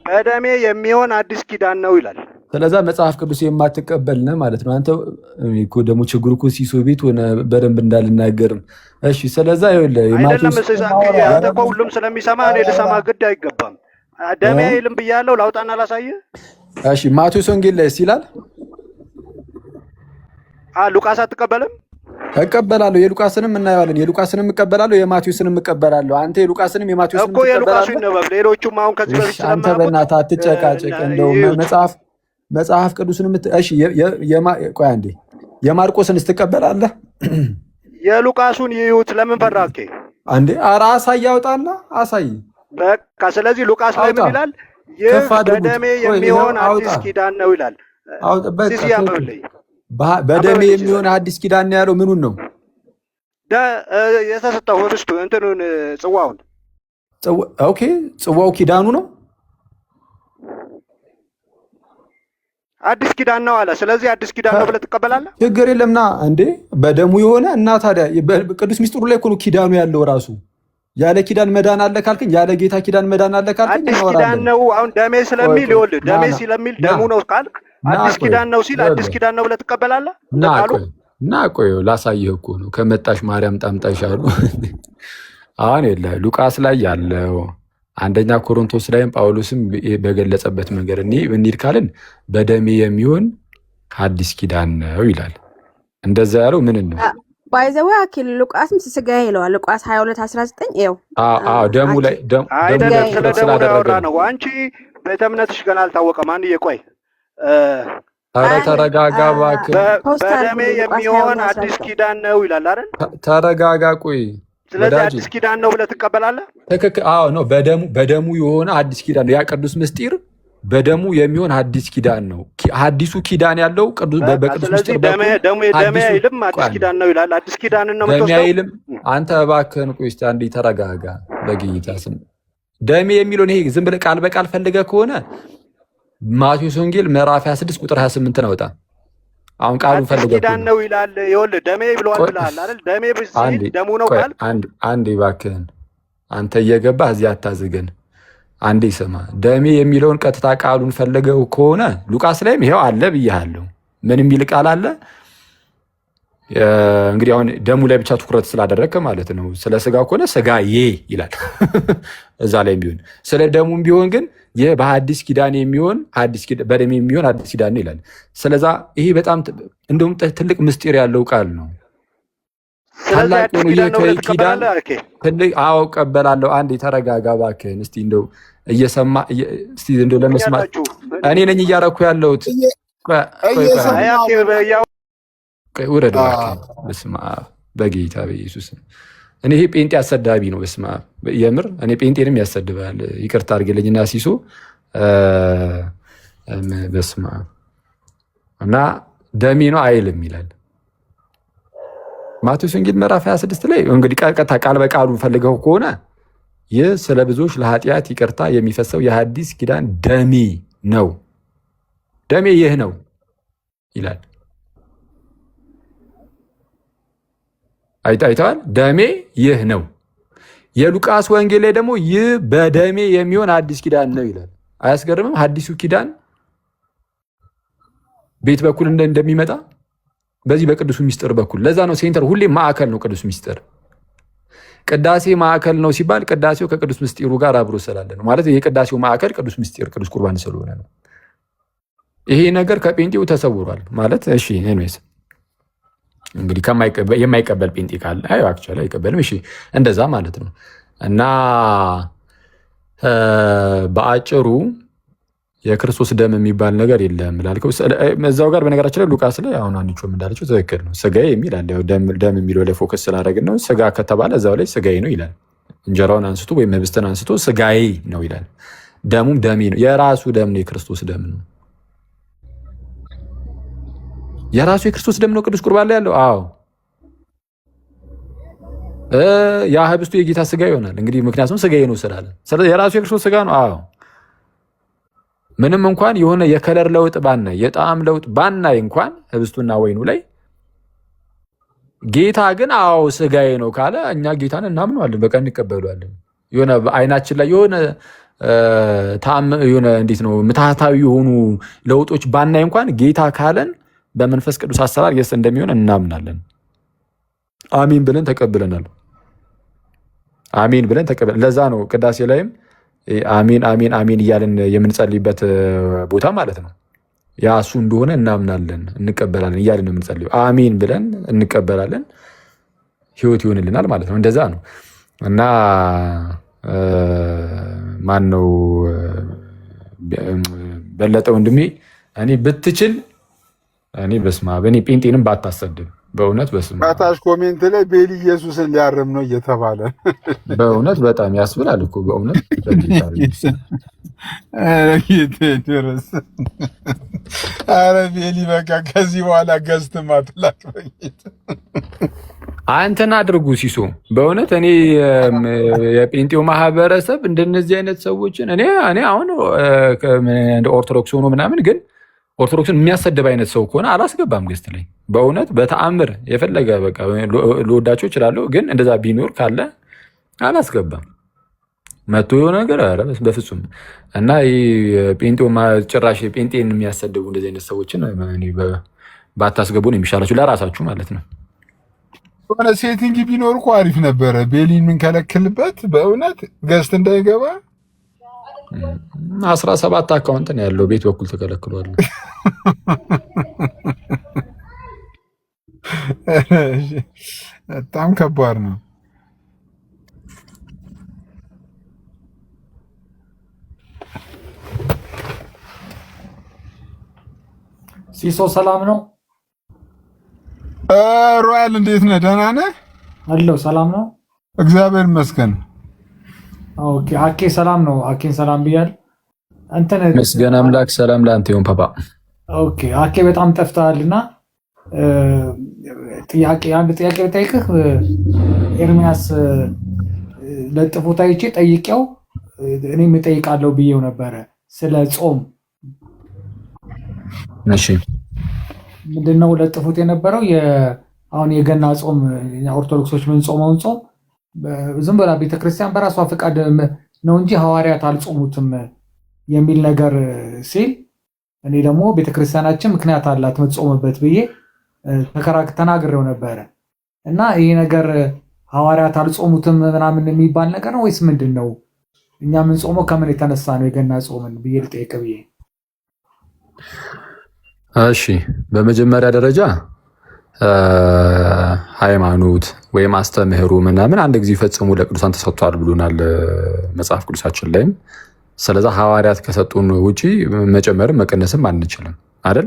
በደሜ የሚሆን አዲስ ኪዳን ነው ይላል። ስለዛ መጽሐፍ ቅዱስ የማትቀበል ነህ ማለት ነው አንተ። እኮ ደግሞ ችግሩ እኮ ሲሶ ቤት ሆነ በደንብ እንዳልናገርም። እሺ ስለዛ ይኸውልህ አንተ እኮ ሁሉም ስለሚሰማ እኔ ልሰማ ግድ አይገባም። ደሜ አይልም ብያለሁ። ላውጣና ላሳየህ። እሺ ማቴዎስ ወንጌል ላይ ይላል። ሉቃስ አትቀበልም? እቀበላለሁ። የሉቃስንም እናየዋለን። የሉቃስንም እቀበላለሁ፣ የማቴዎስንም እቀበላለሁ። አንተ የሉቃስንም የማቴዎስንም እኮ የሉቃሱ ይነበብ። ሌሎቹም አሁን ከዚህ በፊት አንተ በእናትህ አትጨቃጨቅ። እንደው መጽሐፍ ቅዱስንም እሺ ቆይ አንዴ የማርቆስን ትቀበላለህ? የሉቃሱን ይዩት። ለምን ፈራኬ አንዴ? ኧረ አሳይ፣ ያውጣና አሳይ። በቃ ስለዚህ ሉቃስ ላይ ምን ይላል? ይህ በደሜ የሚሆን አዲስ ኪዳን ነው ይላል። በደሜ የሚሆን አዲስ ኪዳን ያለው ምኑን ነው? የተሰጠው ርስቱ እንትኑን ጽዋውን። ኦኬ ጽዋው ኪዳኑ ነው። አዲስ ኪዳን ነው አለ። ስለዚህ አዲስ ኪዳን ነው ብለህ ትቀበላለህ? ችግር የለምና እንዴ በደሙ የሆነ እና ታዲያ ቅዱስ ሚስጥሩ ላይ እኮ ነው ኪዳኑ ያለው ራሱ። ያለ ኪዳን መዳን አለ ካልከኝ፣ ያለ ጌታ ኪዳን መዳን አለ ካልከኝ አዲስ ኪዳን ነው። አሁን ደሜ ስለሚል ይኸውልህ፣ ደሜ ስለሚል ደሙ ነው ካልክ አዲስ ኪዳን ነው ሲል አዲስ ኪዳን ነው ብለህ ትቀበላለህ? እና ቆይ ላሳየህ እኮ ነው። ከመጣሽ ማርያም ጣምጣሽ አሉ። አሁን የለ ሉቃስ ላይ ያለው አንደኛ ኮሪንቶስ ላይም ጳውሎስም በገለጸበት መንገድ እንሂድ ካልን በደሜ የሚሆን አዲስ ኪዳን ነው ይላል። እንደዛ ያለው ምን ነው? ባይዘው አኪል ሉቃስም ስጋ ይለዋል። ሉቃስ 22:19 ይኸው ደሙ ላይ ስላደረገ ነው። አንቺ ቤተ እምነትሽ ገና አልታወቀም። አንዴ ቆይ፣ ኧረ ተረጋጋ እባክህ። በደሜ የሚሆን አዲስ ኪዳን ነው ይላል አይደል? ተረጋጋ ቆይ። ስለዚህ አዲስ ኪዳን ነው ብለህ ትቀበላለህ? ትክክል። አዎ ነው። በደሙ የሆነ አዲስ ኪዳን ነው። ያ ቅዱስ ምስጢር በደሙ የሚሆን አዲስ ኪዳን ነው። አዲሱ ኪዳን ያለው በቅዱስ ስለዚህ ምስጢር በኩል ደሜ አይልም አዲስ ኪዳን ነው ይላል። አዲስ ኪዳን ነው ደሜ የምትወስደው? አይልም። አንተ እባክህን ቆይ እስኪ አንዴ ተረጋጋ። በጌታ ስም ደሜ የሚለውን ይሄ ዝም ብለህ ቃል በቃል ፈልገህ ከሆነ ማቴዎስ ወንጌል ምዕራፍ 26 ቁጥር 28 ነው። አሁን ቃሉን አዲስ ፈልገህ ኪዳን ነው ይላል። ይኸውልህ ደሜ ብለዋል ብለሃል አይደል? ደሜ ሲል ደሙ ነው ቃል። አንዴ እባክህን አንተ እየገባህ እዚህ አታዝገን። አንዴ ስማ። ደሜ የሚለውን ቀጥታ ቃሉን ፈልገው ከሆነ ሉቃስ ላይም ይሄው አለ ብያለሁ። ምን የሚል ቃል አለ? እንግዲህ አሁን ደሙ ላይ ብቻ ትኩረት ስላደረግክ ማለት ነው። ስለ ስጋው ከሆነ ስጋዬ ይላል እዛ ላይ ቢሆን፣ ስለ ደሙም ቢሆን ግን ይህ በሐዲስ ኪዳን የሚሆን በደም የሚሆን አዲስ ኪዳን ነው ይላል። ስለዛ ይሄ በጣም እንደውም ትልቅ ምስጢር ያለው ቃል ነው። ታላቅ ሆኖ ኪዳን ትልቅ አዎ እቀበላለሁ። አንድ የተረጋጋ እባክህን እስቲ እንደው እየሰማ እስቲ እንደው ለመስማት እኔ ነኝ እያረኩ ያለሁት። ውረድ እባክህን። በስመ አብ በጌታ በኢየሱስ እኔ ይሄ ጴንጤ አሰዳቢ ነው። በስመ አብ የምር እኔ ጴንጤንም ያሰድባል። ይቅርታ አድርግልኝና ሲሶ በስመ አብ እና ደሜ ነው አይልም ይላል ማቴዎስ ወንጌል ምዕራፍ 26 ላይ እንግዲህ ቀጥታ ቃል በቃሉ ፈልገው ከሆነ ይህ ስለ ብዙዎች ለኃጢአት ይቅርታ የሚፈሰው የሐዲስ ኪዳን ደሜ ነው፣ ደሜ ይህ ነው ይላል። አይተዋል። ደሜ ይህ ነው። የሉቃስ ወንጌል ላይ ደግሞ ይህ በደሜ የሚሆን አዲስ ኪዳን ነው ይላል። አያስገርምም? አዲሱ ኪዳን ቤት በኩል እንደሚመጣ በዚህ በቅዱሱ ሚስጥር በኩል። ለዛ ነው ሴንተር ሁሌ ማዕከል ነው ቅዱስ ሚስጥር። ቅዳሴ ማዕከል ነው ሲባል ቅዳሴው ከቅዱስ ምስጢሩ ጋር አብሮ ስላለ ነው። ማለት የቅዳሴው ማዕከል ቅዱስ ምስጢር ቅዱስ ቁርባን ስለሆነ ነው። ይሄ ነገር ከጴንጤው ተሰውሯል ማለት እሺ። ኤኒዌይስ እንግዲህ የማይቀበል ጴንጤ ካለ አይ አክቹዋሊ አይቀበልም። እሺ እንደዛ ማለት ነው። እና በአጭሩ የክርስቶስ ደም የሚባል ነገር የለም ላልከው እዛው ጋር በነገራችን ላይ ሉቃስ ላይ አሁን አንቺም እንዳለችው ትክክል ነው። ስጋዬ የሚል አለ። ደም የሚለው ላይ ፎከስ ስላደረግን ነው። ስጋ ከተባለ እዛው ላይ ስጋዬ ነው ይላል። እንጀራውን አንስቶ ወይም ህብስትን አንስቶ ስጋዬ ነው ይላል። ደሙም ደሜ ነው። የራሱ ደም ነው። የክርስቶስ ደም ነው። የራሱ የክርስቶስ ደም ነው ቅዱስ ቁርባን ላይ ያለው። አዎ ያ ህብስቱ የጌታ ስጋ ይሆናል እንግዲህ ምክንያቱም ስጋዬ ነው ስላለ። ስለዚህ የራሱ የክርስቶስ ስጋ ነው። አዎ ምንም እንኳን የሆነ የከለር ለውጥ ባናይ የጣዕም ለውጥ ባናይ እንኳን ህብስቱና ወይኑ ላይ ጌታ ግን አዎ ስጋዬ ነው ካለ እኛ ጌታን እናምነዋለን፣ በቃ እንቀበሏለን። የሆነ በአይናችን ላይ የሆነ እንዴት ነው ምትሃታዊ የሆኑ ለውጦች ባናይ እንኳን ጌታ ካለን በመንፈስ ቅዱስ አሰራር የስ እንደሚሆን እናምናለን። አሚን ብለን ተቀብለናል። አሚን ብለን ተቀብለን ለዛ ነው ቅዳሴ ላይም አሚን አሚን አሚን እያለን የምንጸልይበት ቦታ ማለት ነው። ያ እሱ እንደሆነ እናምናለን እንቀበላለን እያለን ነው የምንጸልየው። አሚን ብለን እንቀበላለን፣ ህይወት ይሆንልናል ማለት ነው። እንደዛ ነው እና ማን ነው በለጠ ወንድሜ እኔ ብትችል እኔ በስመ አብ እኔ ጴንጤንም ባታሰድብ በእውነት በስመ አብ። ታች ኮሜንት ላይ ቤሊ ኢየሱስን ሊያርም ነው እየተባለ በእውነት በጣም ያስብላል እኮ በእውነት ድረስ። ኧረ ቤሊ በቃ ከዚህ በኋላ ገዝትም አትላክ አንተን አድርጉ ሲሶ በእውነት እኔ የጴንጤው ማህበረሰብ እንደነዚህ አይነት ሰዎችን እኔ አሁን እንደ ኦርቶዶክስ ሆኖ ምናምን ግን ኦርቶዶክስን የሚያሰድብ አይነት ሰው ከሆነ አላስገባም ገስት ላይ በእውነት በተአምር የፈለገ በቃ ልወዳቸው እችላለሁ፣ ግን እንደዛ ቢኖር ካለ አላስገባም። መቶ የሆነ ነገር ኧረ በፍጹም እና ጴንጤው ጭራሽ ጴንጤን የሚያሰድቡ እንደዚህ አይነት ሰዎችን ባታስገቡ ነው የሚሻላችሁ፣ ለራሳችሁ ማለት ነው። የሆነ ሴቲንግ ቢኖር እኮ አሪፍ ነበረ። ቤሊን የምንከለክልበት በእውነት ገስት እንዳይገባ 17 አካውንት ነው ያለው። ቤት በኩል ተከለክሏል። በጣም ከባድ ነው። ሲሶ ሰላም ነው? ሮያል እንዴት ነህ? ደህና ነህ? አለው ሰላም ነው፣ እግዚአብሔር ይመስገን። ኦኬ አኬ ሰላም ነው። አኬን ሰላም ብያል። እንትን ምስጋና አምላክ ሰላም ለአንተ ይሁን ፓፓ። ኦኬ አኬ በጣም ጠፍተሃልና አንድ ጥያቄ ልጠይቅህ። ኤርሚያስ ለጥፎት አይቼ ጠይቄው እኔም እጠይቃለሁ ብዬው ነበረ ስለ ጾም። እሺ ምንድነው ለጥፎት የነበረው? አሁን የገና ጾም ኦርቶዶክሶች ምን ጾመውን ጾም ዝም ብላ ቤተክርስቲያን በራሷ ፈቃድ ነው እንጂ ሐዋርያት አልጾሙትም የሚል ነገር ሲል፣ እኔ ደግሞ ቤተክርስቲያናችን ምክንያት አላት የምትጾምበት ብዬ ተናግሬው ነበረ። እና ይሄ ነገር ሐዋርያት አልጾሙትም ምናምን የሚባል ነገር ነው ወይስ ምንድን ነው? እኛ የምንጾመው ከምን የተነሳ ነው የገና ጾምን ብዬ ልጠይቅ ብዬ። እሺ በመጀመሪያ ደረጃ ሃይማኖት ወይም አስተምህሮ ምናምን አንድ ጊዜ ፈጽሞ ለቅዱሳን ተሰጥቷል ብሎናል መጽሐፍ ቅዱሳችን ላይም። ስለዛ ሐዋርያት ከሰጡን ውጪ መጨመርም መቀነስም አንችልም አይደል?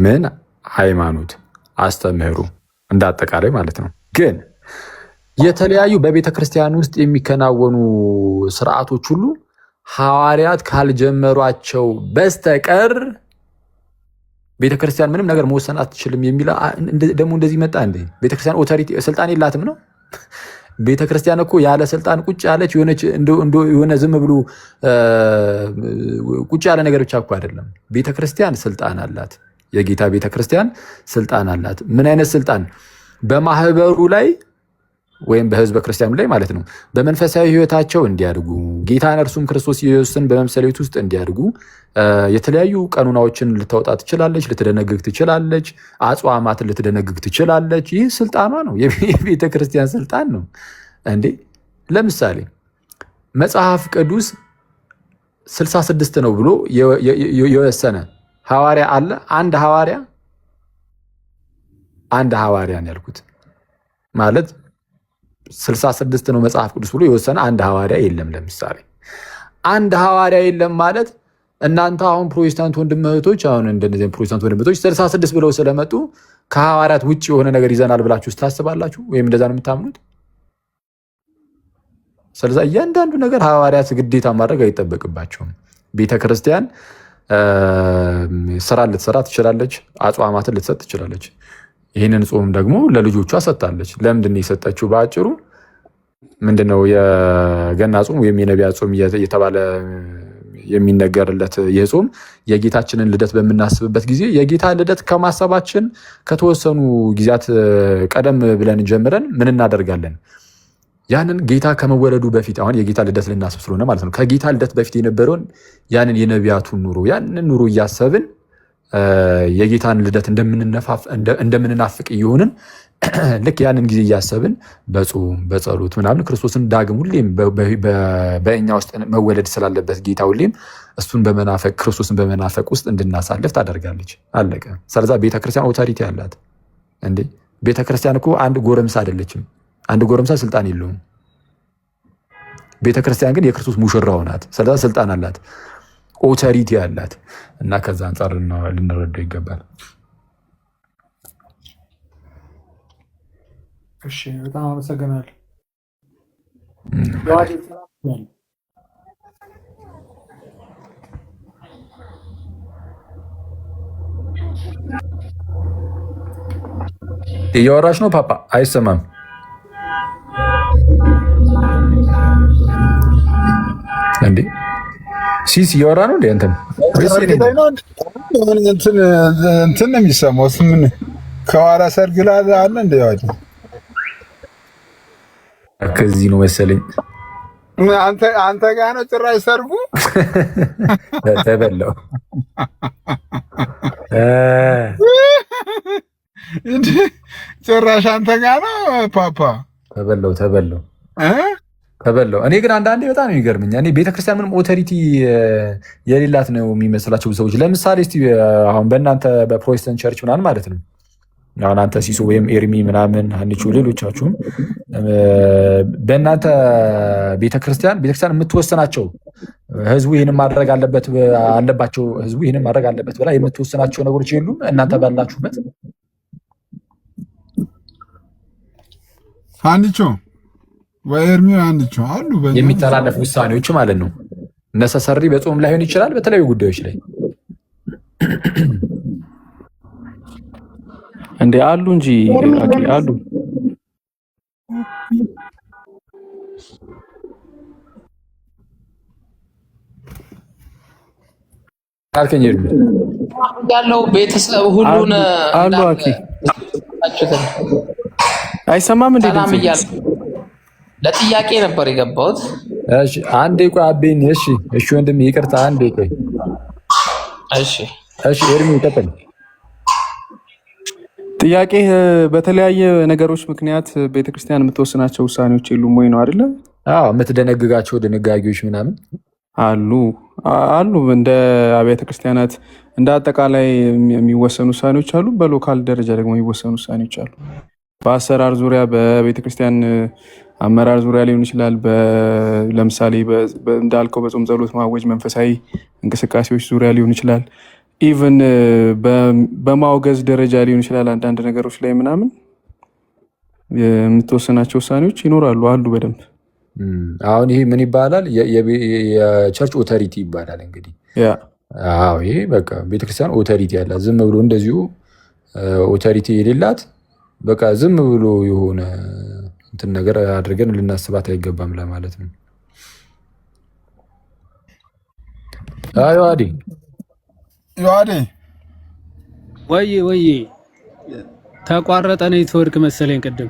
ምን ሃይማኖት አስተምህሮ እንዳጠቃላይ ማለት ነው። ግን የተለያዩ በቤተ ክርስቲያን ውስጥ የሚከናወኑ ስርዓቶች ሁሉ ሐዋርያት ካልጀመሯቸው በስተቀር ቤተክርስቲያን ምንም ነገር መወሰን አትችልም የሚል ደግሞ እንደዚህ መጣ እንዴ? ቤተክርስቲያን ኦቶሪቲ ስልጣን የላትም ነው? ቤተክርስቲያን እኮ ያለ ስልጣን ቁጭ ያለች የሆነ ዝም ብሎ ቁጭ ያለ ነገር ብቻ እኮ አይደለም። ቤተክርስቲያን ስልጣን አላት። የጌታ ቤተክርስቲያን ስልጣን አላት። ምን አይነት ስልጣን? በማህበሩ ላይ ወይም በህዝበ ክርስቲያኑ ላይ ማለት ነው። በመንፈሳዊ ህይወታቸው እንዲያድጉ ጌታን እርሱም ክርስቶስ ኢየሱስን በመምሰል ህይወት ውስጥ እንዲያድጉ የተለያዩ ቀኖናዎችን ልታወጣ ትችላለች፣ ልትደነግግ ትችላለች፣ አጽዋማትን ልትደነግግ ትችላለች። ይህ ስልጣኗ ነው፣ የቤተ ክርስቲያን ስልጣን ነው እንዴ። ለምሳሌ መጽሐፍ ቅዱስ 66 ነው ብሎ የወሰነ ሐዋርያ አለ? አንድ ሐዋርያ ነው ያልኩት ማለት 66 ነው መጽሐፍ ቅዱስ ብሎ የወሰነ አንድ ሐዋርያ የለም። ለምሳሌ አንድ ሐዋርያ የለም ማለት እናንተ አሁን ፕሮቴስታንት ወንድም እህቶች አሁን እንደነዚህ ፕሮቴስታንት ወንድም እህቶች 66 ብለው ስለመጡ ከሐዋርያት ውጭ የሆነ ነገር ይዘናል ብላችሁ ታስባላችሁ? ወይም እንደዛ ነው የምታምኑት? ስለዚህ እያንዳንዱ ነገር ሐዋርያት ግዴታ ማድረግ አይጠበቅባቸውም። ቤተክርስቲያን ስራ ልትሰራ ትችላለች፣ አጽዋማትን ልትሰጥ ትችላለች። ይህንን ጾም ደግሞ ለልጆቿ ሰጥታለች። ለምንድን ነው የሰጠችው? በአጭሩ ምንድነው የገና ጾም ወይም የነቢያት ጾም እየተባለ የሚነገርለት ይህ ጾም የጌታችንን ልደት በምናስብበት ጊዜ የጌታ ልደት ከማሰባችን ከተወሰኑ ጊዜያት ቀደም ብለን ጀምረን ምን እናደርጋለን? ያንን ጌታ ከመወለዱ በፊት አሁን የጌታ ልደት ልናስብ ስለሆነ ማለት ነው። ከጌታ ልደት በፊት የነበረውን ያንን የነቢያቱን ኑሮ ያንን ኑሮ እያሰብን የጌታን ልደት እንደምንናፍቅ እየሆንን ልክ ያንን ጊዜ እያሰብን በጾም በጸሎት ምናምን ክርስቶስን ዳግም ሁሌም በእኛ ውስጥ መወለድ ስላለበት ጌታ ሁሌም እሱን በመናፈቅ ክርስቶስን በመናፈቅ ውስጥ እንድናሳልፍ ታደርጋለች። አለቀ። ስለዛ ቤተክርስቲያን ኦቶሪቲ አላት እንዴ። ቤተክርስቲያን እኮ አንድ ጎረምሳ አይደለችም። አንድ ጎረምሳ ስልጣን የለውም። ቤተክርስቲያን ግን የክርስቶስ ሙሽራው ናት። ስለዛ ስልጣን አላት፣ ኦቶሪቲ አላት። እና ከዛ አንጻር ልንረዳው ይገባል። እሺ በጣም አመሰግናለሁ። እያወራሽ ነው ፓፓ? አይሰማም። እንዴ ሲስ እያወራ ነው እንዴ? አንተም እንትን ነው የሚሰማው። ምን ከኋላ ሰርግ ላይ አለ እንደ ያዋጅ ከዚህ ነው መሰለኝ። አንተ ጋር ነው ጭራሽ ሰርጉ። ተበላው ጭራሽ አንተ ጋር ነው ፓፓ። ተበላው። እኔ ግን አንዳንዴ በጣም የሚገርምኝ እኔ ቤተክርስቲያን ምንም ኦቶሪቲ የሌላት ነው የሚመስላቸው ሰዎች። ለምሳሌ እስቲ አሁን በእናንተ በፕሮቴስታንት ቸርች ምናምን ማለት ነው አሁን አንተ ሲሶ ወይም ኤርሚ ምናምን አንቺ ሌሎቻችሁም በእናንተ ቤተክርስቲያን የምትወስናቸው ህዝቡ ይህንን ማድረግ አለባቸው ህዝቡ ይህንን ማድረግ አለበት ብላ የምትወስናቸው ነገሮች የሉም? እናንተ ባላችሁበት አንቺ ወይ ኤርሚ አንቺ አሉ የሚተላለፉ ውሳኔዎች ማለት ነው። ነሰሰሪ በጾም ላይሆን ይችላል በተለያዩ ጉዳዮች ላይ እንዴ አሉ እንጂ አሉ። አልከኝ ያለው ቤተሰብ ሁሉን አሉ አኪ አይሰማም እንዴ? ሰላም እያልኩ ለጥያቄ ነበር የገባሁት። እሺ አንዴ ቆይ አቤኝ። እሺ ወንድም ይቅርታ አንዴ ቆይ። እሺ ኤርሚ ይቀጥል። ጥያቄ በተለያየ ነገሮች ምክንያት ቤተክርስቲያን የምትወስናቸው ውሳኔዎች የሉም ወይ ነው አይደለ? አዎ የምትደነግጋቸው ድንጋጌዎች ምናምን አሉ። እንደ አብያተ ክርስቲያናት እንደ አጠቃላይ የሚወሰኑ ውሳኔዎች አሉ። በሎካል ደረጃ ደግሞ የሚወሰኑ ውሳኔዎች አሉ። በአሰራር ዙሪያ፣ በቤተክርስቲያን አመራር ዙሪያ ሊሆን ይችላል። ለምሳሌ እንዳልከው በጾም ጸሎት ማወጅ፣ መንፈሳዊ እንቅስቃሴዎች ዙሪያ ሊሆን ይችላል። ኢቨን በማውገዝ ደረጃ ሊሆን ይችላል። አንዳንድ ነገሮች ላይ ምናምን የምትወሰናቸው ውሳኔዎች ይኖራሉ አሉ በደንብ። አሁን ይሄ ምን ይባላል? የቸርች ኦቶሪቲ ይባላል። እንግዲህ ይሄ በቃ ቤተክርስቲያን ኦቶሪቲ ያላት ዝም ብሎ እንደዚሁ ኦቶሪቲ የሌላት በቃ ዝም ብሎ የሆነ እንትን ነገር አድርገን ልናስባት አይገባም ለማለት ነው። ዮሐዴ ወይ ተቋረጠ ኔትወርክ መሰለኝ ቅድም።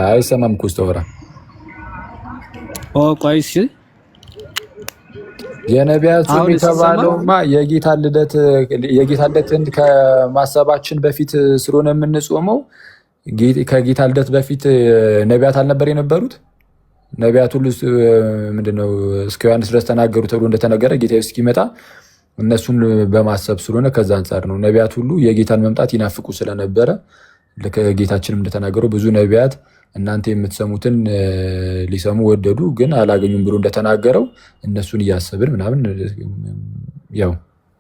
አይሰማም እኮ ስተወራ ቆይስ የነቢያት ጾም የተባለውማ የጌታ ልደትን ከማሰባችን በፊት ስለሆነ የምንጾመው ከጌታ ልደት በፊት ነቢያት አልነበር የነበሩት? ነቢያት ሁሉ ምንድነው እስከ ዮሐንስ ድረስ ተናገሩ ተብሎ እንደተነገረ ጌታ እስኪመጣ እነሱን በማሰብ ስለሆነ ከዛ አንጻር ነው። ነቢያት ሁሉ የጌታን መምጣት ይናፍቁ ስለነበረ ጌታችንም እንደተናገረው ብዙ ነቢያት እናንተ የምትሰሙትን ሊሰሙ ወደዱ ግን አላገኙም ብሎ እንደተናገረው እነሱን እያሰብን ምናምን ያው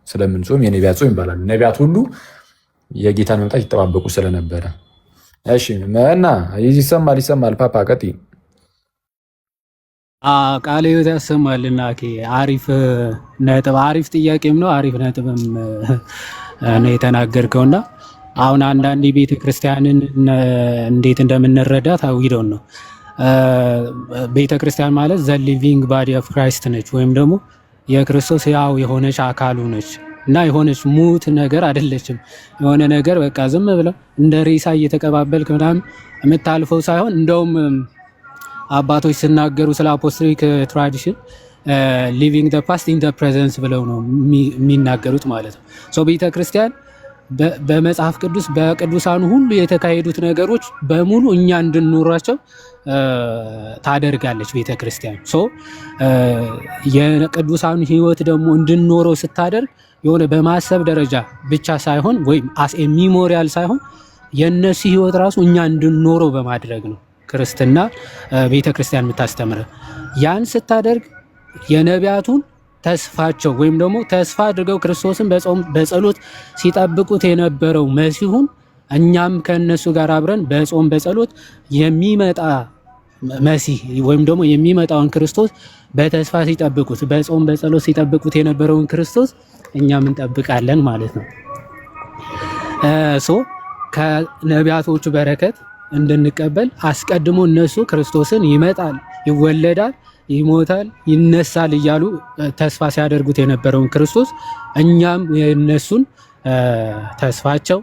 ስለምንጾም የነቢያት ጾም ይባላል። ነቢያት ሁሉ የጌታን መምጣት ይጠባበቁ ስለነበረ። እሺ እና ይሰማል ፓፓ ቀጥይ። ቃለ ሕይወት ያሰማልና አሪፍ ነጥብ፣ አሪፍ ጥያቄም ነው፣ አሪፍ ነጥብም ነው የተናገርከውና አሁን አንዳንድ ቤተ ክርስቲያንን እንዴት እንደምንረዳ ታውቂውን ነው። ቤተ ክርስቲያን ማለት ዘ ሊቪንግ ባዲ ኦፍ ክራይስት ነች፣ ወይም ደግሞ የክርስቶስ ያው የሆነች አካሉ ነች እና የሆነች ሙት ነገር አይደለችም። የሆነ ነገር በቃ ዝም ብለው እንደ ሬሳ እየተቀባበልክ ምናምን የምታልፈው ሳይሆን እንደውም አባቶች ሲናገሩ ስለ አፖስቶሊክ ትራዲሽን ሊቪንግ ዘ ፓስት ኢን ዘ ፕሬዘንስ ብለው ነው የሚናገሩት ማለት ነው። ሶ ቤተ ክርስቲያን በመጽሐፍ ቅዱስ በቅዱሳኑ ሁሉ የተካሄዱት ነገሮች በሙሉ እኛ እንድንኖራቸው ታደርጋለች ቤተ ክርስቲያን። ሶ የቅዱሳኑ ሕይወት ደግሞ እንድንኖረው ስታደርግ የሆነ በማሰብ ደረጃ ብቻ ሳይሆን ወይም አስ ኤ ሚሞሪያል ሳይሆን የነሱ ሕይወት ራሱ እኛ እንድንኖረው በማድረግ ነው ክርስትና ቤተ ክርስቲያን የምታስተምረው። ያን ስታደርግ የነቢያቱን ተስፋቸው ወይም ደግሞ ተስፋ አድርገው ክርስቶስን በጾም በጸሎት ሲጠብቁት የነበረው መሲሁን እኛም ከነሱ ጋር አብረን በጾም በጸሎት የሚመጣ መሲህ ወይም ደግሞ የሚመጣውን ክርስቶስ በተስፋ ሲጠብቁት በጾም በጸሎት ሲጠብቁት የነበረውን ክርስቶስ እኛም እንጠብቃለን ማለት ነው። ሶ ከነቢያቶቹ በረከት እንድንቀበል አስቀድሞ እነሱ ክርስቶስን ይመጣል፣ ይወለዳል፣ ይሞታል፣ ይነሳል እያሉ ተስፋ ሲያደርጉት የነበረውን ክርስቶስ እኛም የነሱን ተስፋቸው፣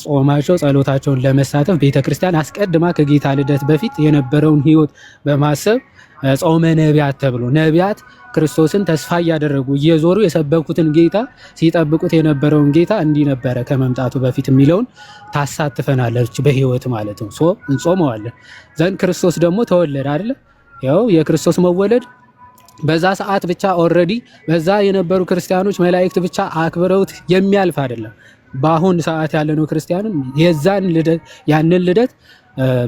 ጾማቸው፣ ጸሎታቸውን ለመሳተፍ ቤተክርስቲያን አስቀድማ ከጌታ ልደት በፊት የነበረውን ሕይወት በማሰብ ጾመ ነቢያት ተብሎ ነቢያት ክርስቶስን ተስፋ እያደረጉ እየዞሩ የሰበኩትን ጌታ ሲጠብቁት የነበረውን ጌታ እንዲህ ነበረ ከመምጣቱ በፊት የሚለውን ታሳትፈናለች በሕይወት ማለት ነው። እንጾመዋለን ዘንድ ክርስቶስ ደግሞ ተወለደ አይደለ? ያው የክርስቶስ መወለድ በዛ ሰዓት ብቻ ኦልሬዲ በዛ የነበሩ ክርስቲያኖች መላእክት ብቻ አክብረውት የሚያልፍ አይደለም። በአሁን ሰዓት ያለነው ክርስቲያንም የዛን ልደት ያንን ልደት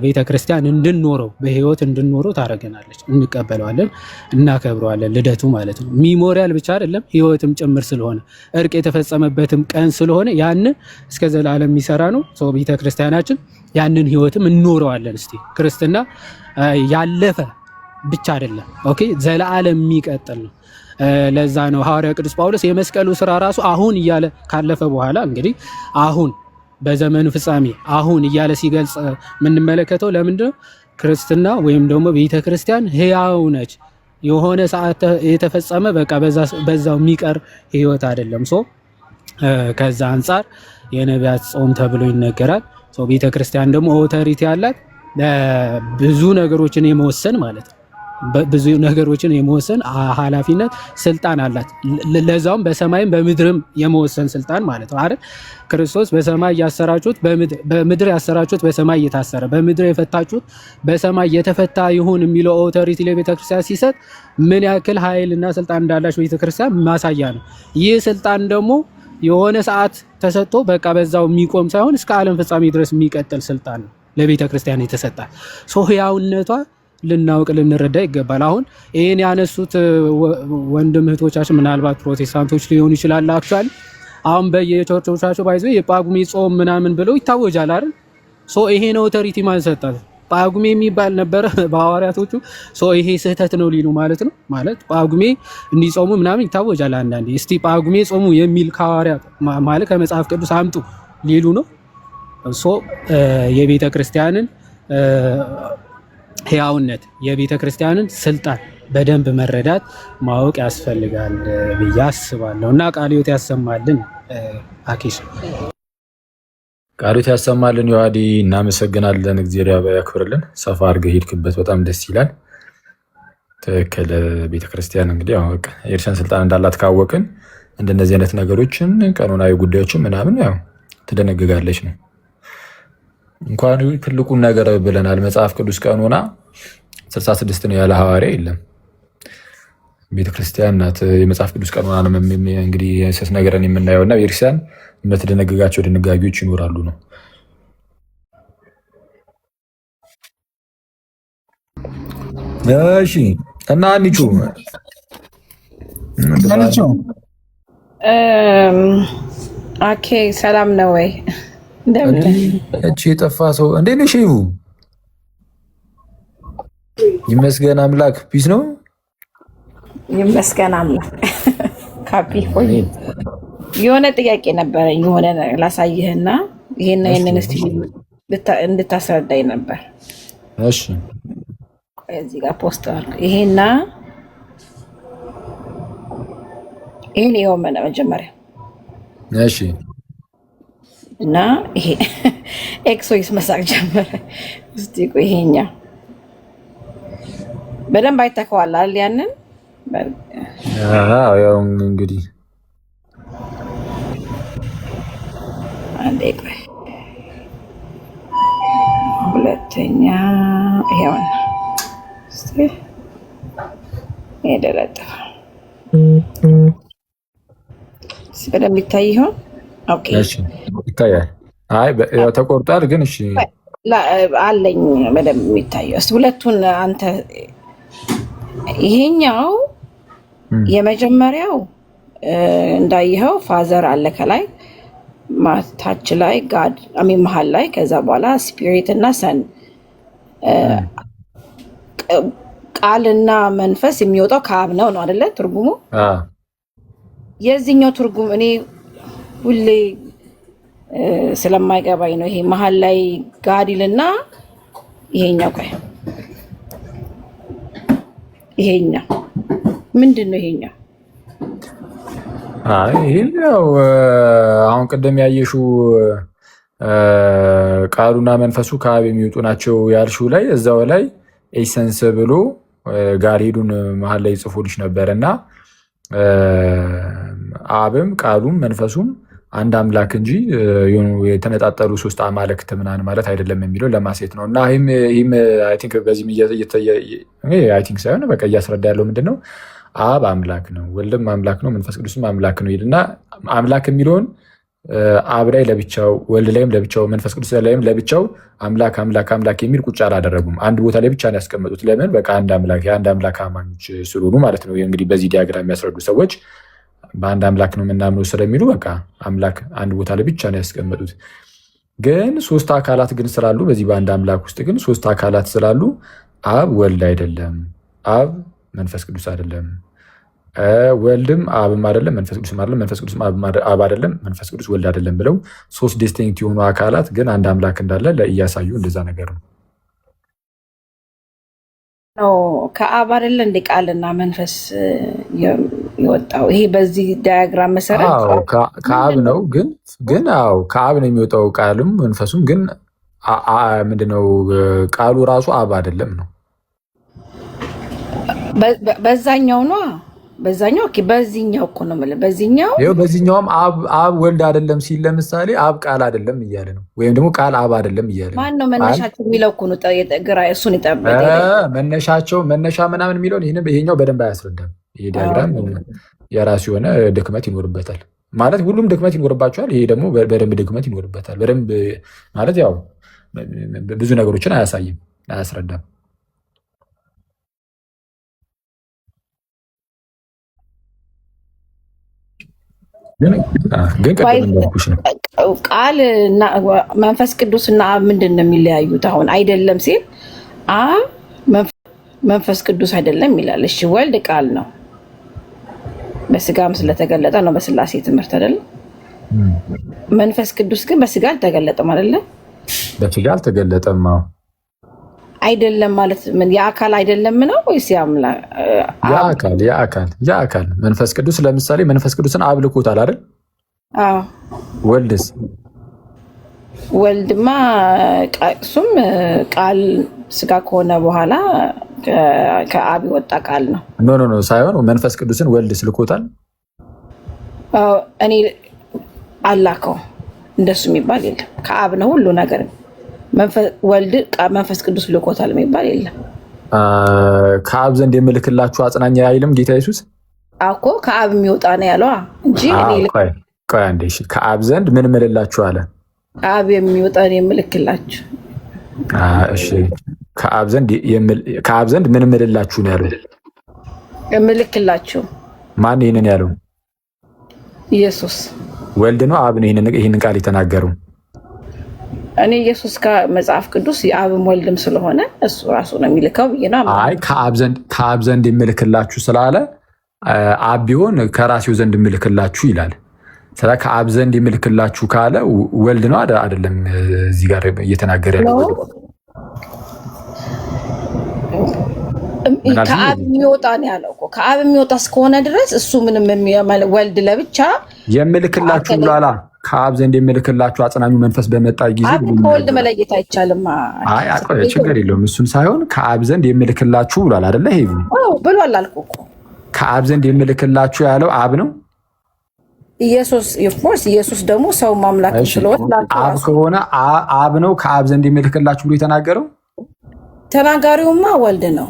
ቤተ ክርስቲያን እንድንኖረው በሕይወት እንድንኖረው ታደርገናለች። እንቀበለዋለን፣ እናከብረዋለን። ልደቱ ማለት ነው ሚሞሪያል ብቻ አይደለም ሕይወትም ጭምር ስለሆነ እርቅ የተፈጸመበትም ቀን ስለሆነ ያንን እስከ ዘላለም የሚሰራ ነው። ሰው ቤተ ክርስቲያናችን ያንን ሕይወትም እንኖረዋለን። እስቲ ክርስትና ያለፈ ብቻ አይደለም። ኦኬ ዘለዓለም የሚቀጥል ነው። ለዛ ነው ሐዋርያው ቅዱስ ጳውሎስ የመስቀሉ ስራ ራሱ አሁን እያለ ካለፈ በኋላ እንግዲህ አሁን በዘመኑ ፍጻሜ አሁን እያለ ሲገልጽ የምንመለከተው ለምንድነው? ክርስትና ወይም ደግሞ ቤተክርስቲያን ህያው ነች። የሆነ ሰዓት የተፈጸመ በቃ በዛው የሚቀር ህይወት አይደለም። ከዛ አንጻር የነቢያት ጾም ተብሎ ይነገራል። ቤተክርስቲያን ደግሞ ኦቶሪቲ ያላት ብዙ ነገሮችን የመወሰን ማለት ነው። ብዙ ነገሮችን የመወሰን ኃላፊነት ስልጣን አላት። ለዛውም በሰማይም በምድርም የመወሰን ስልጣን ማለት ነው አይደል? ክርስቶስ በሰማይ ያሰራችሁት በምድር ያሰራችሁት በሰማይ እየታሰረ በምድር የፈታችሁት በሰማይ የተፈታ ይሁን የሚለው ኦቶሪቲ ለቤተክርስቲያን ሲሰጥ ምን ያክል ኃይልና ስልጣን እንዳላችሁ ቤተክርስቲያን ማሳያ ነው። ይህ ስልጣን ደግሞ የሆነ ሰዓት ተሰጥቶ በቃ በዛው የሚቆም ሳይሆን እስከ ዓለም ፍጻሜ ድረስ የሚቀጥል ስልጣን ነው ለቤተክርስቲያን የተሰጣት። ህያውነቷ ልናውቅ ልንረዳ ይገባል። አሁን ይህን ያነሱት ወንድም እህቶቻችን ምናልባት ፕሮቴስታንቶች ሊሆኑ ይችላል። አክቹዋሊ አሁን በየቸርቾቻቸው ባይዞ የጳጉሜ ጾም ምናምን ብለው ይታወጃል አይደል? ይሄን ኦቶሪቲ ማን ሰጣት? ጳጉሜ የሚባል ነበረ በሐዋርያቶቹ። ይሄ ስህተት ነው ሊሉ ማለት ነው። ማለት ጳጉሜ እንዲጾሙ ምናምን ይታወጃል አንዳንዴ። እስቲ ጳጉሜ ጾሙ የሚል ከሐዋርያት ማለት ከመጽሐፍ ቅዱስ አምጡ ሊሉ ነው። የቤተ ክርስቲያንን ህያውነት የቤተ ክርስቲያንን ስልጣን በደንብ መረዳት ማወቅ ያስፈልጋል ብዬ አስባለሁ። እና ቃለ ሕይወት ያሰማልን። አኪስ ቃለ ሕይወት ያሰማልን። ዮሐዲ እናመሰግናለን። እግዚአብሔር ያክብርልን። ሰፋ አድርገህ ሄድክበት፣ በጣም ደስ ይላል። ትክክል። ቤተ ክርስቲያን እንግዲህ ያው በቃ የእርሻን ስልጣን እንዳላት ካወቅን እንደነዚህ አይነት ነገሮችን ቀኖናዊ ጉዳዮችን ምናምን ያው ትደነግጋለች ነው። እንኳን ትልቁን ነገር ብለናል። መጽሐፍ ቅዱስ ቀኖና 66 ነው ያለ ሐዋርያ የለም። ቤተክርስቲያን ናት የመጽሐፍ ቅዱስ ቀኖና ነው እንግዲህ የሰስ ነገርን የምናየውና ቤተክርስቲያን የምትደነግጋቸው ድንጋጌዎች ይኖራሉ ነው። እሺ እና አንቺ ኦኬ ሰላም ነው ወይ? እቺ የጠፋ ሰው እንዴት ነሽ? ይመስገን አምላክ። ፒስ ነው። ይመስገን አምላክ። ካፒ ሆይ የሆነ ጥያቄ ነበረኝ። የሆነ ላሳይህና ይሄንን እስቲ እንድታስረዳኝ ነበር። እሺ እዚህ ጋር ፖስት አልኩ። ይሄን ይሄው መጀመሪያ እሺ እና ይሄ ኤክሶይስ መሳቅ ጀመረ። እስቲ ቆይ ይሄኛው በደንብ አይተከዋል አይደል? ያንን ያው እንግዲህ አንዴ ቆይ ሁለተኛ ይሄውን እስቲ የደረጠው በደንብ ይታይ ይሆን? ኦኬ እሺ ይታያል። አይ ያው ተቆርጧል ግን እሺ አለኝ በደንብ የሚታየው። እስቲ ሁለቱን አንተ ይሄኛው የመጀመሪያው እንዳይኸው ፋዘር አለ ከላይ ማታች ላይ ጋድ አሜን መሃል ላይ ከዛ በኋላ ስፒሪት እና ሰን ቃልና መንፈስ የሚወጣው ከአብ ነው አይደለ? ትርጉሙ የዚህኛው ትርጉም እኔ ሁሌ ስለማይገባኝ ነው። ይሄ መሀል ላይ ጋዲልና ይሄኛው ቆይ ይሄኛው ምንድን ነው? ይሄኛው ይሄኛው አሁን ቅድም ያየሽው ቃሉና መንፈሱ ከአብ የሚወጡ ናቸው ያልሽው ላይ እዛው ላይ ኤሰንስ ብሎ ጋር ሄዱን መሀል ላይ ጽፎልሽ ነበር እና አብም ቃሉም መንፈሱም አንድ አምላክ እንጂ የተነጣጠሉ ሶስት አማልክት ምናምን ማለት አይደለም የሚለው ለማሴት ነው። እና ይህም አይ ቲንክ በዚህም አይ ቲንክ ሳይሆን በቃ እያስረዳ ያለው ምንድን ነው? አብ አምላክ ነው፣ ወልድም አምላክ ነው፣ መንፈስ ቅዱስም አምላክ ነው ይልና አምላክ የሚለውን አብ ላይ ለብቻው፣ ወልድ ላይም ለብቻው፣ መንፈስ ቅዱስ ላይም ለብቻው አምላክ አምላክ አምላክ የሚል ቁጭ አላደረጉም። አንድ ቦታ ላይ ብቻ ነው ያስቀመጡት። ለምን? በቃ አንድ አምላክ የአንድ አምላክ አማኞች ስለሆኑ ማለት ነው። እንግዲህ በዚህ ዲያግራም የሚያስረዱ ሰዎች በአንድ አምላክ ነው የምናምነው ስለሚሉ በቃ አምላክ አንድ ቦታ ላይ ብቻ ነው ያስቀመጡት። ግን ሶስት አካላት ግን ስላሉ በዚህ በአንድ አምላክ ውስጥ ግን ሶስት አካላት ስላሉ አብ ወልድ አይደለም፣ አብ መንፈስ ቅዱስ አይደለም፣ ወልድም አብም አይደለም፣ መንፈስ ቅዱስም አይደለም፣ መንፈስ ቅዱስም አብ አይደለም፣ መንፈስ ቅዱስ ወልድ አይደለም ብለው 3 ዲስቲንክት የሆኑ አካላት ግን አንድ አምላክ እንዳለ እያሳዩ እንደዛ ነገር ነው። ከአብ አይደለ እንደ ቃልና መንፈስ የወጣው ይሄ በዚህ ዳያግራም መሰረት ከአብ ነው። ግን ከአብ ነው የሚወጣው ቃልም መንፈሱም። ግን ምንድነው ቃሉ ራሱ አብ አይደለም ነው። በዛኛው ነው በዛኛው በዚህኛው እኮ ነው ማለት በዚህኛውም አብ ወልድ አይደለም ሲል ለምሳሌ አብ ቃል አይደለም እያለ ነው፣ ወይም ደግሞ ቃል አብ አይደለም እያለ ነው። ማን ነው መነሻቸው የሚለው እኮ ነው ግራ እሱን ይጠብቅ። መነሻ ምናምን የሚለውን ይሄኛው በደንብ አያስረዳም። ይሄ ዲያግራም የራሱ የሆነ ድክመት ይኖርበታል ማለት ሁሉም ድክመት ይኖርባቸዋል። ይሄ ደግሞ በደንብ ድክመት ይኖርበታል። በደንብ ማለት ያው ብዙ ነገሮችን አያስረዳም። ግን ቃል መንፈስ ቅዱስና አብ ምንድን ነው የሚለያዩት? አሁን አይደለም ሲል አብ መንፈስ ቅዱስ አይደለም ይላል። እሺ ወልድ ቃል ነው፣ በስጋም ስለተገለጠ ነው በስላሴ ትምህርት አይደለም። መንፈስ ቅዱስ ግን በስጋ አልተገለጠም አይደለም። በስጋ አልተገለጠም አይደለም ማለት ምን የአካል አይደለም ነው ወይስ የአካል መንፈስ ቅዱስ ለምሳሌ መንፈስ ቅዱስን አብ ልኮታል አይደል? ወልድማ እሱም ቃል ስጋ ከሆነ በኋላ ከአብ የወጣ ቃል ነው። ኖ ሳይሆን መንፈስ ቅዱስን ወልድ ስልኮታል። እኔ አላከው እንደሱ የሚባል የለም። ከአብ ነው ሁሉ ነገር። ወልድ መንፈስ ቅዱስ ልኮታል የሚባል የለም። ከአብ ዘንድ የምልክላችሁ አጽናኝ አይልም ጌታ ኢየሱስ እኮ ከአብ የሚወጣ ነው ያለው እንጂ ከአብ ዘንድ ምን ምልላችሁ አለ? ከአብ የሚወጣ ነው የምልክላችሁ። እሺ ከአብ ዘንድ ምን ምልላችሁ ነው ያለው? የምልክላችሁ ማን ይሄንን ያለው? ኢየሱስ። ወልድ ነው አብ ነው ይሄንን ቃል የተናገረው? እኔ ኢየሱስ ከመጽሐፍ ቅዱስ የአብም ወልድም ስለሆነ እሱ ራሱ ነው የሚልከው ብዬ ነው። አይ ከአብ ዘንድ የምልክላችሁ ስላለ አብ ቢሆን ከራሴው ዘንድ የምልክላችሁ ይላል። ስለ ከአብ ዘንድ የምልክላችሁ ካለ ወልድ ነው አይደለም? እዚህ ጋር እየተናገረ ያለው ከአብ የሚወጣ ነው ያለው እኮ። ከአብ የሚወጣ እስከሆነ ድረስ እሱ ምንም ወልድ ለብቻ የምልክላችሁ ብሏላ። ከአብ ዘንድ የምልክላችሁ አጽናኙ መንፈስ በመጣ ጊዜ ከወልድ መለየት አይቻልም። ችግር የለውም። እሱን ሳይሆን ከአብ ዘንድ የምልክላችሁ ብሏል አይደለ? ይሄ ብሏል አልኩህ እኮ። ከአብ ዘንድ የምልክላችሁ ያለው አብ ነው። ኢየሱስ ደግሞ ሰው ማምላክ ስለሆነ አብ ከሆነ አብ ነው ከአብ ዘንድ የምልክላችሁ ብሎ የተናገረው። ተናጋሪውማ ወልድ ነው።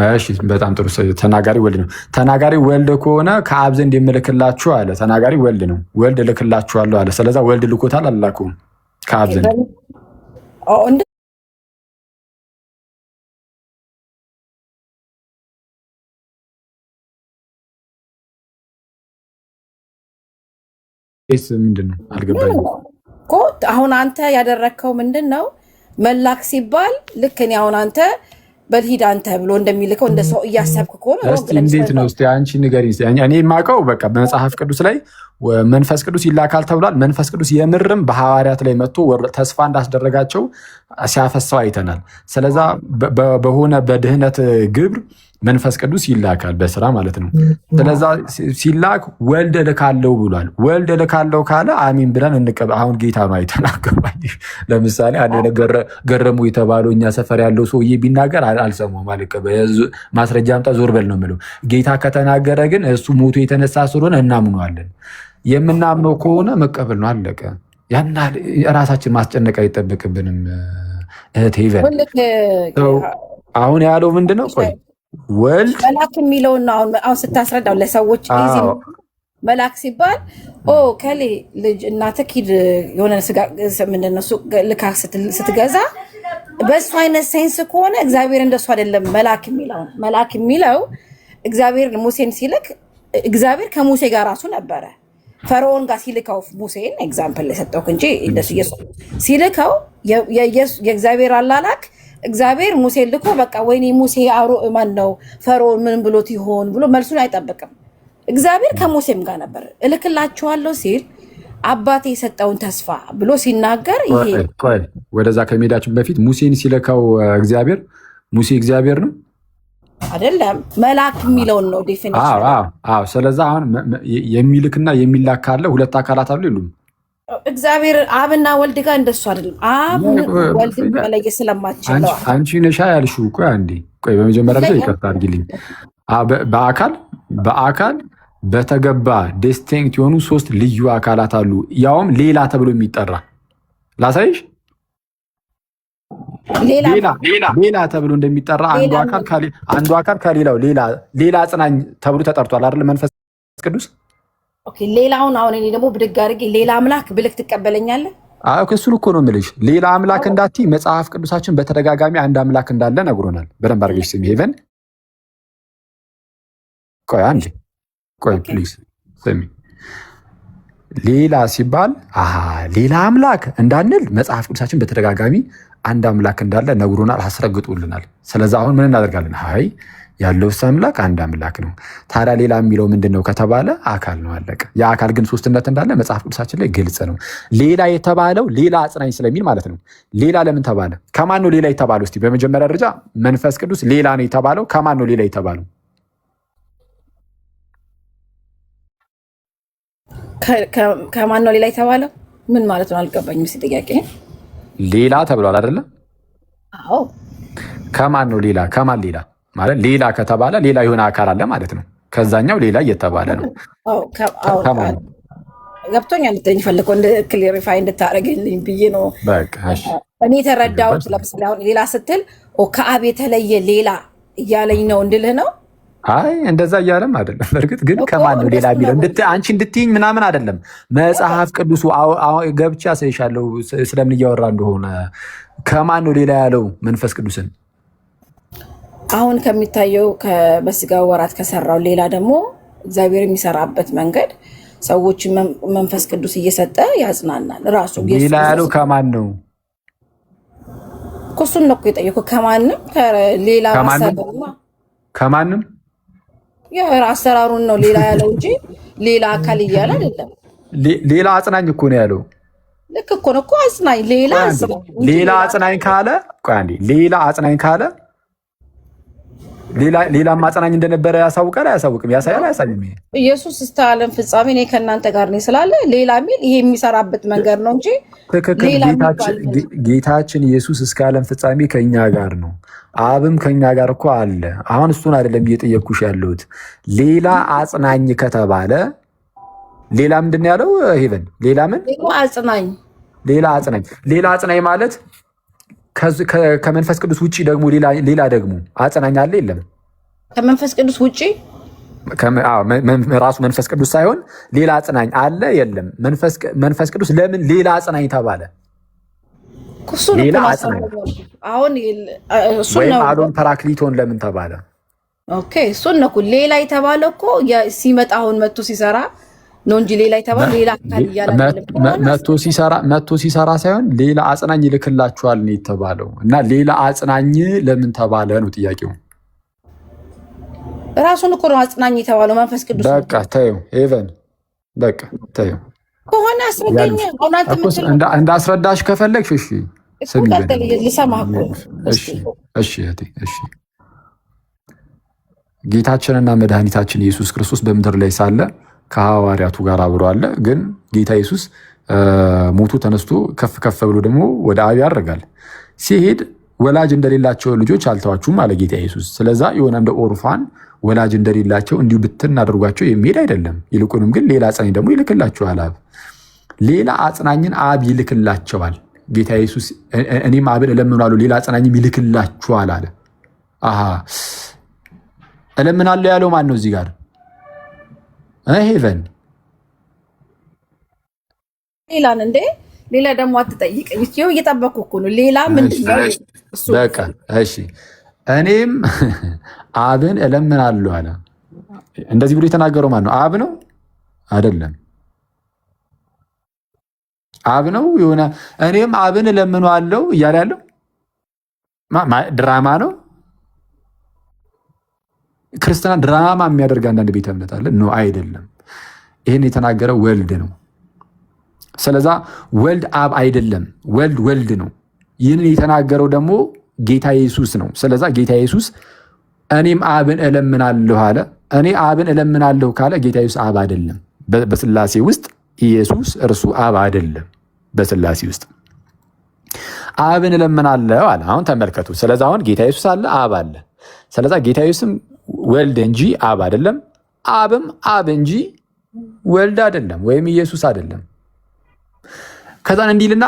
እሺ በጣም ጥሩ። ተናጋሪ ወልድ ነው። ተናጋሪ ወልድ ከሆነ ከአብ ዘንድ የምልክላችሁ አለ። ተናጋሪ ወልድ ነው። ወልድ እልክላችኋለሁ አለ። ስለዛ ወልድ ልኮታል አላኩም ከአብ ዘንድ? ምንድን ነው አልገባኝም እኮ። አሁን አንተ ያደረግከው ምንድን ነው? መላክ ሲባል ልክ እኔ አሁን አንተ በልሂድ አንተ ብሎ እንደሚልከው እንደ ሰው እያሰብክ ከሆነ እንዴት ነው? እስኪ አንቺ ንገሪኝ። እኔ የማውቀው በቃ በመጽሐፍ ቅዱስ ላይ መንፈስ ቅዱስ ይላካል ተብሏል። መንፈስ ቅዱስ የምርም በሐዋርያት ላይ መጥቶ ተስፋ እንዳስደረጋቸው ሲያፈሰው አይተናል። ስለዛ በሆነ በድህነት ግብር መንፈስ ቅዱስ ይላካል በስራ ማለት ነው። ስለዛ ሲላክ ወልድ እልካለሁ ብሏል። ወልድ እልካለሁ ካለ አሚን ብለን እንቀበል። አሁን ጌታ ነው አይተናገባኝ። ለምሳሌ አንድ ገረሙ የተባለው እኛ ሰፈር ያለው ሰውዬ ቢናገር አልሰማሁም፣ አልቀበል። ማስረጃ አምጣ ዞር በል ነው የምለው። ጌታ ከተናገረ ግን እሱ ሞቶ የተነሳ ስለሆነ እናምነዋለን። የምናምነው ከሆነ መቀበል ነው፣ አለቀ። ያን ራሳችን ማስጨነቅ አይጠበቅብንም። እህት ሄቨን አሁን ያለው ምንድነው? ቆይ ወልድ መላክ የሚለውን አሁን ስታስረዳው ለሰዎች መላክ ሲባል ከሌ ልጅ እናትህ ሂድ የሆነ ስጋ ምንድን ነው ልካ ስትገዛ በእሱ አይነት ሳይንስ ከሆነ እግዚአብሔር እንደሱ አይደለም። መላክ የሚለው እግዚአብሔር ሙሴን ሲልክ እግዚአብሔር ከሙሴ ጋር ራሱ ነበረ። ፈርዖን ጋር ሲልከው ሙሴን ኤግዛምፕል የሰጠው እንጂ እንደሱ ኢየሱስ ሲልከው የእግዚአብሔር አላላክ እግዚአብሔር ሙሴን ልኮ በቃ ወይኔ ሙሴ አብሮ ማን ነው ፈርዖን ምን ብሎት ይሆን ብሎ መልሱን አይጠብቅም። እግዚአብሔር ከሙሴም ጋር ነበር። እልክላችኋለሁ ሲል አባቴ የሰጠውን ተስፋ ብሎ ሲናገር ይሄ ወደዛ ከመሄዳችን በፊት ሙሴን ሲለካው እግዚአብሔር ሙሴ እግዚአብሔር ነው አይደለም መልአክ የሚለውን ነው ዴፊኒሽን። አዎ ስለዛ አሁን የሚልክና የሚላክ ካለ ሁለት አካላት አሉ ይሉም እግዚአብሔር አብና ወልድ ጋር እንደሱ አይደለም። አብ ወልድ መለየ ስለማትችለው አንቺ ነሻ ያልሽው። ቆይ አንዴ ቆይ በመጀመሪያ ላይ ይቅርታ አድርጊልኝ። በአካል በተገባ ዲስቲንክት የሆኑ 3 ልዩ አካላት አሉ። ያውም ሌላ ተብሎ የሚጠራ ላሳይሽ። ሌላ ተብሎ እንደሚጠራ አንዱ አካል ከሌላው ሌላ አጽናኝ ተብሎ ተጠርቷል አይደል? መንፈስ ቅዱስ። ኦኬ ሌላውን አሁን እኔ ደግሞ ብድግ አድርጌ ሌላ አምላክ ብልክ ትቀበለኛለህ? አዎ እሱን እኮ ነው የምልሽ። ሌላ አምላክ እንዳትዪ መጽሐፍ ቅዱሳችን በተደጋጋሚ አንድ አምላክ እንዳለ ነግሮናል። በደንብ አድርገሽ ስሚ ሄቨን። ቆይ አንዴ ቆይ ፕሊዝ ስሚ። ሌላ ሲባል ሌላ አምላክ እንዳንል መጽሐፍ ቅዱሳችን በተደጋጋሚ አንድ አምላክ እንዳለ ነግሮናል፣ አስረግጦልናል። ስለዚህ አሁን ምን እናደርጋለን? ያለው አምላክ አንድ አምላክ ነው። ታዲያ ሌላ የሚለው ምንድነው ከተባለ አካል ነው፣ አለቀ። የአካል ግን ሶስትነት እንዳለ መጽሐፍ ቅዱሳችን ላይ ግልጽ ነው። ሌላ የተባለው ሌላ አጽናኝ ስለሚል ማለት ነው። ሌላ ለምን ተባለ? ከማን ነው ሌላ የተባለው? እስቲ በመጀመሪያ ደረጃ መንፈስ ቅዱስ ሌላ ነው የተባለው ከማን ነው ሌላ የተባለው? ከማን ነው ሌላ የተባለው? ምን ማለት ነው አልገባኝም። እስቲ ጥያቄ ሌላ ተብሏል አይደለ? አዎ ከማን ነው ሌላ? ከማን ሌላ ማለት ሌላ ከተባለ ሌላ የሆነ አካል አለ ማለት ነው። ከዛኛው ሌላ እየተባለ ነው። ገብቶኛል። ልትለኝ ፈልገው ክሊሪፋይ እንድታደርግልኝ ብዬ ነው። እኔ የተረዳሁት ለምሳሌ አሁን ሌላ ስትል ከአብ የተለየ ሌላ እያለኝ ነው እንድልህ ነው። አይ እንደዛ እያለም አይደለም። በእርግጥ ግን ከማን ነው ሌላ የሚለው አንቺ እንድትይኝ ምናምን አይደለም። መጽሐፍ ቅዱሱ ገብቼ አሳይሻለሁ ስለምን እያወራ እንደሆነ። ከማን ነው ሌላ ያለው መንፈስ ቅዱስን? አሁን ከሚታየው በስጋ ወራት ከሰራው ሌላ ደግሞ እግዚአብሔር የሚሰራበት መንገድ ሰዎች መንፈስ ቅዱስ እየሰጠ ያጽናናል። ራሱ ሌላ ያለው ከማን ነው? እሱን ነው የጠየኩት። ከማንም ሌላ ከማንም አሰራሩን ነው ሌላ ያለው እንጂ ሌላ አካል እያለ አይደለም። ሌላ አጽናኝ እኮ ነው ያለው። ልክ እኮ ነው እኮ አጽናኝ ሌላ አጽናኝ ካለ ቆይ አንዴ ሌላ አጽናኝ ካለ ሌላም አጽናኝ እንደነበረ ያሳውቃል አያሳውቅም? ያሳያል አያሳይም? ኢየሱስ እስከ ዓለም ፍጻሜ እኔ ከእናንተ ጋር ነኝ ስላለ ሌላ ሚል ይሄ የሚሰራበት መንገድ ነው እንጂ ጌታችን ኢየሱስ እስከ ዓለም ፍጻሜ ከኛ ጋር ነው። አብም ከኛ ጋር እኮ አለ። አሁን እሱን አይደለም እየጠየኩሽ ያለሁት። ሌላ አጽናኝ ከተባለ ሌላ ምንድን ያለው ሄቨን? ሌላ ምን አጽናኝ? ሌላ አጽናኝ ማለት ከመንፈስ ቅዱስ ውጪ ደግሞ ሌላ ደግሞ አጽናኝ አለ የለም? ከመንፈስ ቅዱስ ውጪ ራሱ መንፈስ ቅዱስ ሳይሆን ሌላ አጽናኝ አለ የለም? መንፈስ ቅዱስ ለምን ሌላ አጽናኝ ተባለ? ሌላ አጽናኝ ወይም አዶን ፓራክሊቶን ለምን ተባለ? ኦኬ እሱን ነው ሌላ የተባለው እኮ ሲመጣ አሁን መጥቶ ሲሰራ ነው እንጂ ሌላ የተባለ ሌላ አካል እያለ መጥቶ ሲሰራ ሳይሆን ሌላ አጽናኝ ይልክላችኋል ነው የተባለው። እና ሌላ አጽናኝ ለምን ተባለ ነው ጥያቄው። ራሱን እኮ ነው አጽናኝ የተባለው መንፈስ ቅዱስ። በቃ ተይው ሄቨን፣ በቃ ተይው ከሆነ አስረዳኝ። እንዳስረዳሽ ከፈለግሽ እሺ ስሚ ልሰማህ እኮ እሺ። ጌታችንና መድኃኒታችን ኢየሱስ ክርስቶስ በምድር ላይ ሳለ ከሐዋርያቱ ጋር አብሮ አለ። ግን ጌታ ኢየሱስ ሞቶ ተነስቶ ከፍ ከፍ ብሎ ደግሞ ወደ አብ ያደርጋል። ሲሄድ ወላጅ እንደሌላቸው ልጆች አልተዋችሁም አለ ጌታ ኢየሱስ። ስለዛ የሆነ እንደ ኦርፋን ወላጅ እንደሌላቸው እንዲሁ ብትን አድርጓቸው የሚሄድ አይደለም። ይልቁንም ግን ሌላ አጽናኝ ደግሞ ይልክላቸዋል አብ። ሌላ አጽናኝን አብ ይልክላቸዋል። ጌታ ኢየሱስ እኔም አብን እለምናለሁ ሌላ አጽናኝም ይልክላችኋል አለ። እለምናለሁ ያለው ማን ነው እዚህ ጋር? ሄቨን ሌላን እንዴ? ሌላ ደግሞ አትጠይቀኝ። ይኸው እየጠበኩ እኮ ነው። ሌላ ምንድን ነው? በቃ እሺ፣ እኔም አብን እለምናለሁ አለ። እንደዚህ ብሎ የተናገረው ማን ነው? አብ ነው አይደለም? አብ ነው የሆነ እኔም አብን እለምናለሁ እያለ ያለው ድራማ ነው። ክርስትና ድራማ የሚያደርግ አንዳንድ ቤተ እምነት አለ። ነው አይደለም። ይህን የተናገረው ወልድ ነው። ስለዛ ወልድ አብ አይደለም፣ ወልድ ነው። ይህንን የተናገረው ደግሞ ጌታ ኢየሱስ ነው። ስለዛ ጌታ ኢየሱስ እኔም አብን እለምናለሁ አለ። እኔ አብን እለምናለሁ ካለ ጌታ ኢየሱስ አብ አይደለም። በስላሴ ውስጥ ኢየሱስ እርሱ አብ አይደለም። በስላሴ ውስጥ አብን እለምናለሁ አለ። አሁን ተመልከቱ። ስለዛ አሁን ጌታ ኢየሱስ አለ፣ አብ አለ። ስለዛ ጌታ ኢየሱስም ወልድ እንጂ አብ አይደለም፣ አብም አብ እንጂ ወልድ አይደለም፣ ወይም ኢየሱስ አይደለም። ከዛን እንዲልና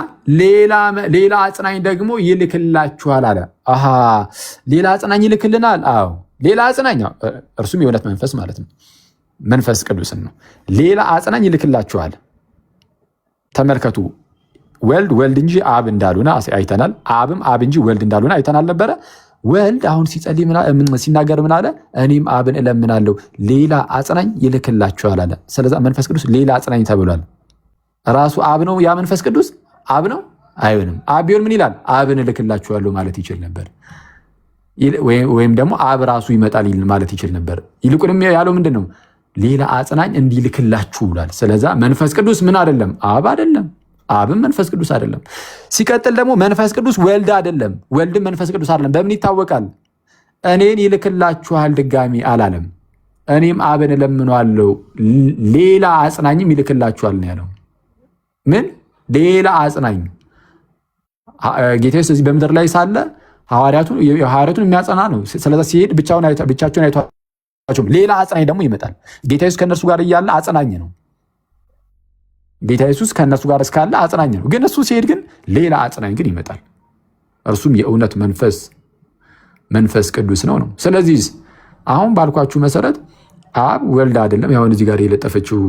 ሌላ አጽናኝ ደግሞ ይልክላችኋል አለ። አሃ ሌላ አጽናኝ ይልክልናል። አዎ ሌላ አጽናኝ፣ እርሱም የእውነት መንፈስ ማለት ነው፣ መንፈስ ቅዱስን ነው። ሌላ አጽናኝ ይልክላችኋል። ተመልከቱ። ወልድ እንጂ አብ እንዳልሆነ አይተናል። አብም አብ እንጂ ወልድ እንዳልሆነ አይተናል ነበረ። ወልድ አሁን ሲናገር ምን አለ? እኔም አብን እለምናለሁ ሌላ አጽናኝ ይልክላችኋል አለ። ስለዛ መንፈስ ቅዱስ ሌላ አጽናኝ ተብሏል። ራሱ አብ ነው። ያ መንፈስ ቅዱስ አብ ነው አይሆንም። አብ ቢሆን ምን ይላል? አብን እልክላችኋለሁ ማለት ይችል ነበር። ወይም ደግሞ አብ ራሱ ይመጣል ማለት ይችል ነበር። ይልቁንም ያለው ምንድን ነው? ሌላ አጽናኝ እንዲልክላችሁ ብሏል። ስለዛ መንፈስ ቅዱስ ምን አይደለም? አብ አይደለም፣ አብም መንፈስ ቅዱስ አይደለም። ሲቀጥል ደግሞ መንፈስ ቅዱስ ወልድ አይደለም፣ ወልድም መንፈስ ቅዱስ አይደለም። በምን ይታወቃል? እኔን ይልክላችኋል ድጋሚ አላለም። እኔም አብን እለምነዋለሁ ሌላ አጽናኝም ይልክላችኋል ነው ያለው። ምን ሌላ አጽናኝ? ጌታ ኢየሱስ በምድር ላይ ሳለ ሐዋርያቱን የሚያጸና ነው። ስለዛ ሲሄድ ብቻቸውን አይቷቸውም። ሌላ አጽናኝ ደግሞ ይመጣል። ጌታ ኢየሱስ ከእነርሱ ጋር እያለ አጽናኝ ነው። ጌታ ኢየሱስ ከእነርሱ ጋር እስካለ አጽናኝ ነው። ግን እሱ ሲሄድ ግን ሌላ አጽናኝ ግን ይመጣል። እርሱም የእውነት መንፈስ ቅዱስ ነው። ስለዚህ አሁን ባልኳችሁ መሰረት አብ ወልድ አይደለም። ያሁን እዚህ ጋር የለጠፈችው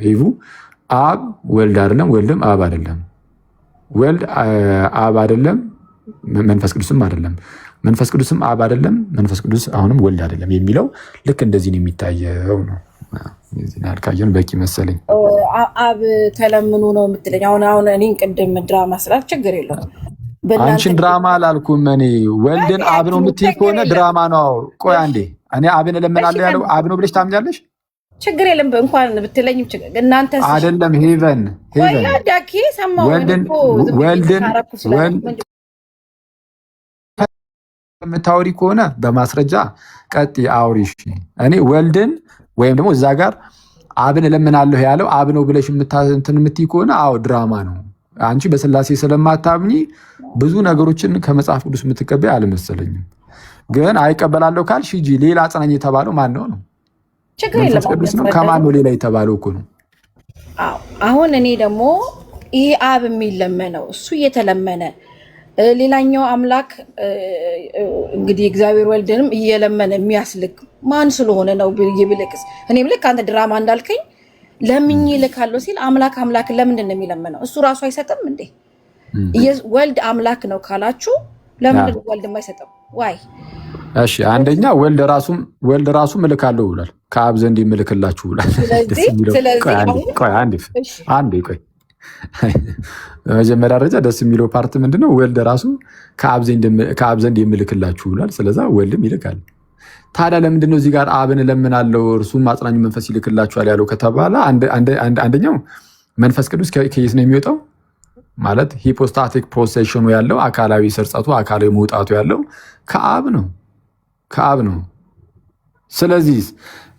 ሂቡ አብ ወልድ አይደለም፣ ወልድም አብ አይደለም። ወልድ አብ አይደለም፣ መንፈስ ቅዱስም አይደለም። መንፈስ ቅዱስም አብ አይደለም፣ መንፈስ ቅዱስ አሁንም ወልድ አይደለም የሚለው ልክ እንደዚህ ነው የሚታየው ነው። ካየን በቂ መሰለኝ። አብ ተለምኑ ነው የምትለኝ? አሁን እኔን ቅድም ድራማ ስላል ችግር የለውም። አንቺን ድራማ አላልኩም እኔ። ወልድን አብ ነው የምትይ ከሆነ ድራማ ነው። ቆይ አንዴ፣ እኔ አብን እለምናለሁ ያለው አብ ነው ብለሽ ታምኛለሽ? ችግር የለም እንኳን ብትለኝም እናንተ አይደለም ሄቨን ዳኪ ሰማሁ። ወልድን የምታወሪ ከሆነ በማስረጃ ቀጥ አውሪሽ። እኔ ወልድን ወይም ደግሞ እዛ ጋር አብን እለምናለሁ ያለው አብ ነው ብለሽ እንትን የምትይ ከሆነ አዎ ድራማ ነው። አንቺ በስላሴ ስለማታምኚ ብዙ ነገሮችን ከመጽሐፍ ቅዱስ የምትቀበይ አልመሰለኝም። ግን አይቀበላለሁ ካልሽ ሂጂ። ሌላ አጽናኝ የተባለው ማን ነው? መንፈስ ቅዱስ ነው። ከማን ነው ሌላ የተባለው እኮ ነው። አሁን እኔ ደግሞ ይሄ አብ የሚለመነው እሱ እየተለመነ ሌላኛው አምላክ እንግዲህ እግዚአብሔር ወልድንም እየለመነ የሚያስልክ ማን ስለሆነ ነው ብልቅስ? እኔም ልክ አንተ ድራማ እንዳልከኝ ለምኝ ልካለሁ ሲል አምላክ ለምንድን ነው የሚለመነው? እሱ ራሱ አይሰጥም እንዴ? ወልድ አምላክ ነው ካላችሁ ለምንድን ነው ወልድ የማይሰጠው? ዋይ እሺ፣ አንደኛ ወልድ ራሱ እልካለሁ ብሏል። ከአብ ዘንድ የምልክላችሁ ብሏል። ቆይ በመጀመሪያ ደረጃ ደስ የሚለው ፓርት ምንድነው? ወልድ ራሱ ከአብ ዘንድ የምልክላችሁ ብሏል። ስለዛ ወልድም ይልካል። ታዲያ ለምንድነው እዚህ ጋር አብን እለምናለሁ እርሱም አጽናኙ መንፈስ ይልክላችኋል ያለው ከተባለ አንደኛው መንፈስ ቅዱስ ከየት ነው የሚወጣው? ማለት ሂፖስታቲክ ፕሮሴሽኑ ያለው አካላዊ ስርጸቱ አካላዊ መውጣቱ ያለው ከአብ ነው። ስለዚህ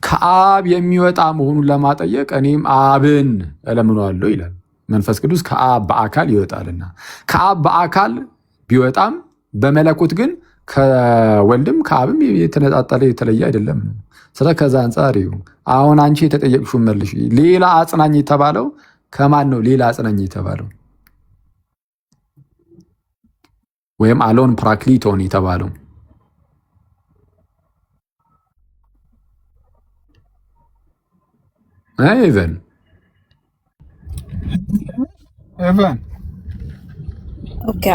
ከአብ የሚወጣ መሆኑን ለማጠየቅ እኔም አብን እለምነዋለሁ ይላል። መንፈስ ቅዱስ ከአብ በአካል ይወጣልና ከአብ በአካል ቢወጣም በመለኮት ግን ከወልድም ከአብም የተነጣጠለ የተለየ አይደለም። ስለ ከዛ አንጻር አሁን አንቺ የተጠየቅሽው መልሽ። ሌላ አጽናኝ የተባለው ከማን ነው? ሌላ አጽናኝ የተባለው ወይም አሎን ፓራክሊቶን የተባለው ኤቨን ኦኬ፣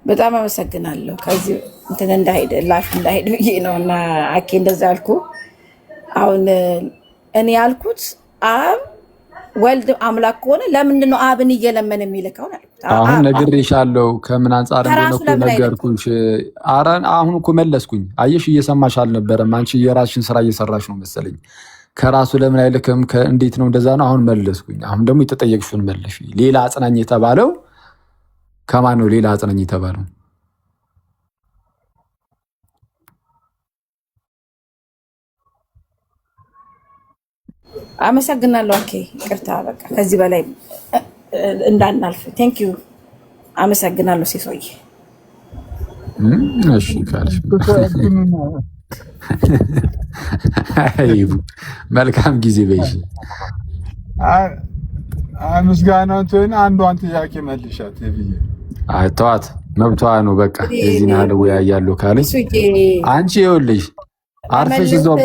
በጣም አመሰግናለሁ። ከዚህ እንትን እንዳሄድ ላፍ እንዳሄድ ብዬ ነው እና አኬ እንደዛ ያልኩ። አሁን እኔ ያልኩት አብ ወልድ አምላክ ከሆነ ለምንድን ነው አብን እየለመነ የሚልከው? አሁን ነግሬሻለሁ ከምን አንጻር እንደሆነ እኮ ነገርኩሽ። አሁን እኮ መለስኩኝ። አየሽ እየሰማሽ አልነበረም። አንቺ የራስሽን ስራ እየሰራሽ ነው መሰለኝ። ከራሱ ለምን አይልክም? እንዴት ነው እንደዛ ነው? አሁን መለስኩኝ። አሁን ደግሞ የተጠየቅሽውን መለሽ። ሌላ አጽናኝ የተባለው ከማን ነው? ሌላ አጽናኝ የተባለው አመሰግናለሁ። ኦኬ ይቅርታ፣ በቃ ከዚህ በላይ እንዳናልፍ። ቴንክ ዩ አመሰግናለሁ ሲሶዬ። እሺ ካልሽ መልካም ጊዜ በይሽ። ምስጋናውን ትሆን አንዷን ጥያቄ መልሻት ይብዬ። ተዋት፣ መብቷ ነው። በቃ የዚህ ነው ያያለው ካለች አንቺ ይኸውልሽ አርፈሽ እዛው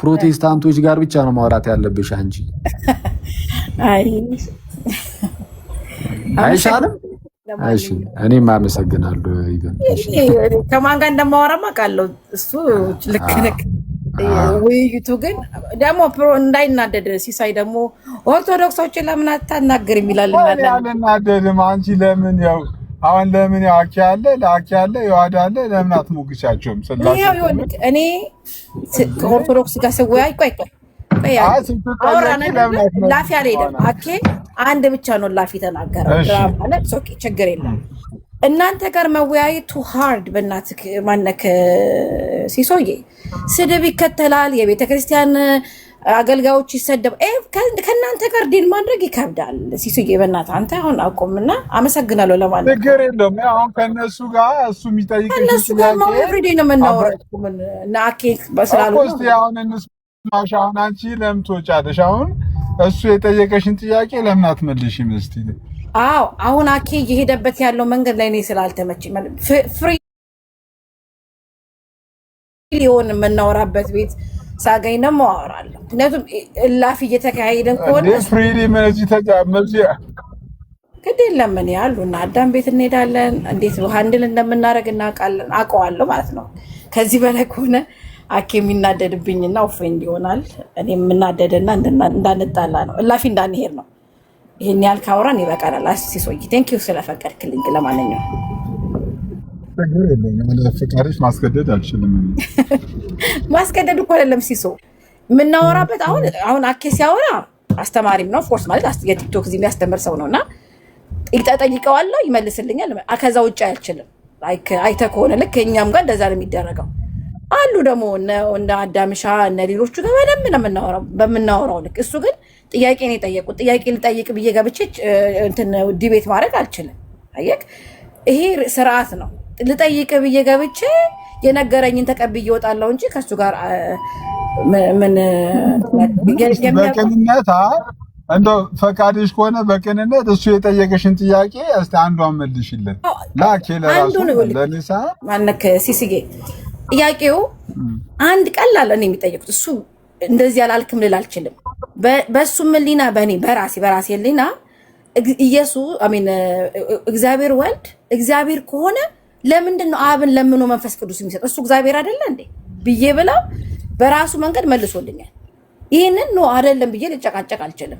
ፕሮቴስታንቶች ጋር ብቻ ነው ማውራት ያለብሽ አንቺ። አይሻልም? እሺ እኔም አመሰግናለሁ። ከማን ጋር እንደማወራማ ቃለው እሱ ልክ ልክ። ውይይቱ ግን ደግሞ እንዳይናደድ ሲሳይ ደግሞ ኦርቶዶክሶችን ለምን አታናገር የሚላል እና አልናደድም። አንቺ ለምን ያው አሁን ለምን አኪ አለ ለአኪ አለ ይዋዳ አለ ለምን አትሞግቻቸውም? ስላሴ እኔ ከኦርቶዶክስ ጋር ሰወያይ ቆይ ላፊ አልሄድም። አኬ አንድ ብቻ ነው ላፊ ተናገረ ማለት ኦኬ፣ ችግር የለም። እናንተ ጋር መወያየት ቱ ሃርድ። በእናትህ ማነክ ሲሶዬ ስድብ ይከተላል። የቤተ ክርስቲያን አገልጋዮች ይሰደብ። ከእናንተ ጋር ዲን ማድረግ ይከብዳል። ሲሱዬ በእናትህ አንተ አሁን አቆምና አመሰግናለሁ ለማለት ችግር የለውም። አሁን ከነሱ ጋር እሱ የሚጠይቀኝ ከነሱ ጋር ነው ኤቭሪዴይ ነው የምናወራው። ምን ናኬ በስላሉ አሁን እንስማሽ። አሁን አንቺ ለምን ትወጫለሽ? አሁን እሱ የጠየቀሽን ጥያቄ ለምን አትመልሺም? እስቲ አዎ አሁን አኬ እየሄደበት ያለው መንገድ ላይ እኔ ስላልተመቸኝ ፍሪ ሊሆን የምናወራበት ቤት ሳገኝ ደግሞ አወራለሁ። ምክንያቱም እላፊ እየተካሄደ ከሆነ ፍሪሊ መዚ ተጃመዚ ግድ የለም። ምን ያሉ እና አዳም ቤት እንሄዳለን። እንዴት ሃንድል እንደምናደርግ እናውቃለን። አውቀዋለሁ ማለት ነው። ከዚህ በላይ ከሆነ አኬ የሚናደድብኝና ኦፌንድ ይሆናል። እኔ የምናደድና እንዳንጣላ ነው፣ እላፊ እንዳንሄድ ነው። ይሄን ያህል ካወራን ይበቃናል። አሲሶይ ቴንክ ዩ ስለፈቀድክልኝ። ለማንኛውም ችግር የለም። ለፍቃድሽ ማስገደድ አልችልም። ማስገደድ እኮ አይደለም ሲሶ የምናወራበት። አሁን አኬ ሲያወራ አስተማሪም ነው ፎርስ ማለት የቲክቶክ እዚህ የሚያስተምር ሰው ነውና ጠይቀዋለሁ፣ ይመልስልኛል። ከዛ ውጭ አይችልም። አይተህ ከሆነ ልክ እኛም ጋር እንደዛ ነው የሚደረገው። አሉ ደግሞ እንደ አዳምሻ እነ ሌሎቹ ጋር በደንብ ነው የምናወራው በምናወራው ልክ። እሱ ግን ጥያቄ ነው የጠየቁት። ጥያቄ ልጠይቅ ብዬ ገብቼ እንትን ዲቤት ማድረግ አልችልም። አየክ፣ ይሄ ስርዓት ነው። ልጠይቅ ብዬ ገብቼ የነገረኝን ተቀብዬ እወጣለሁ እንጂ ከሱ ጋር ምን በቅንነት እንደው ፈቃድሽ ከሆነ በቅንነት እሱ የጠየቀሽን ጥያቄ እስቲ አንዷን መልሽልን። ላኬ ለራሱ ለሊሳ ማነክ ሲሲጌ ጥያቄው አንድ ቀላል እኔ የሚጠየቁት እሱ እንደዚህ አላልክም ልል አልችልም። በሱም ሊና በእኔ በራሴ ሊና ኢየሱስ እግዚአብሔር ወልድ እግዚአብሔር ከሆነ ለምንድን ነው አብን ለምኖ መንፈስ ቅዱስ የሚሰጥ? እሱ እግዚአብሔር አይደለ እንዴ ብዬ ብላ በራሱ መንገድ መልሶልኛል። ይህንን ነው አይደለም ብዬ ልጨቃጨቅ አልችልም።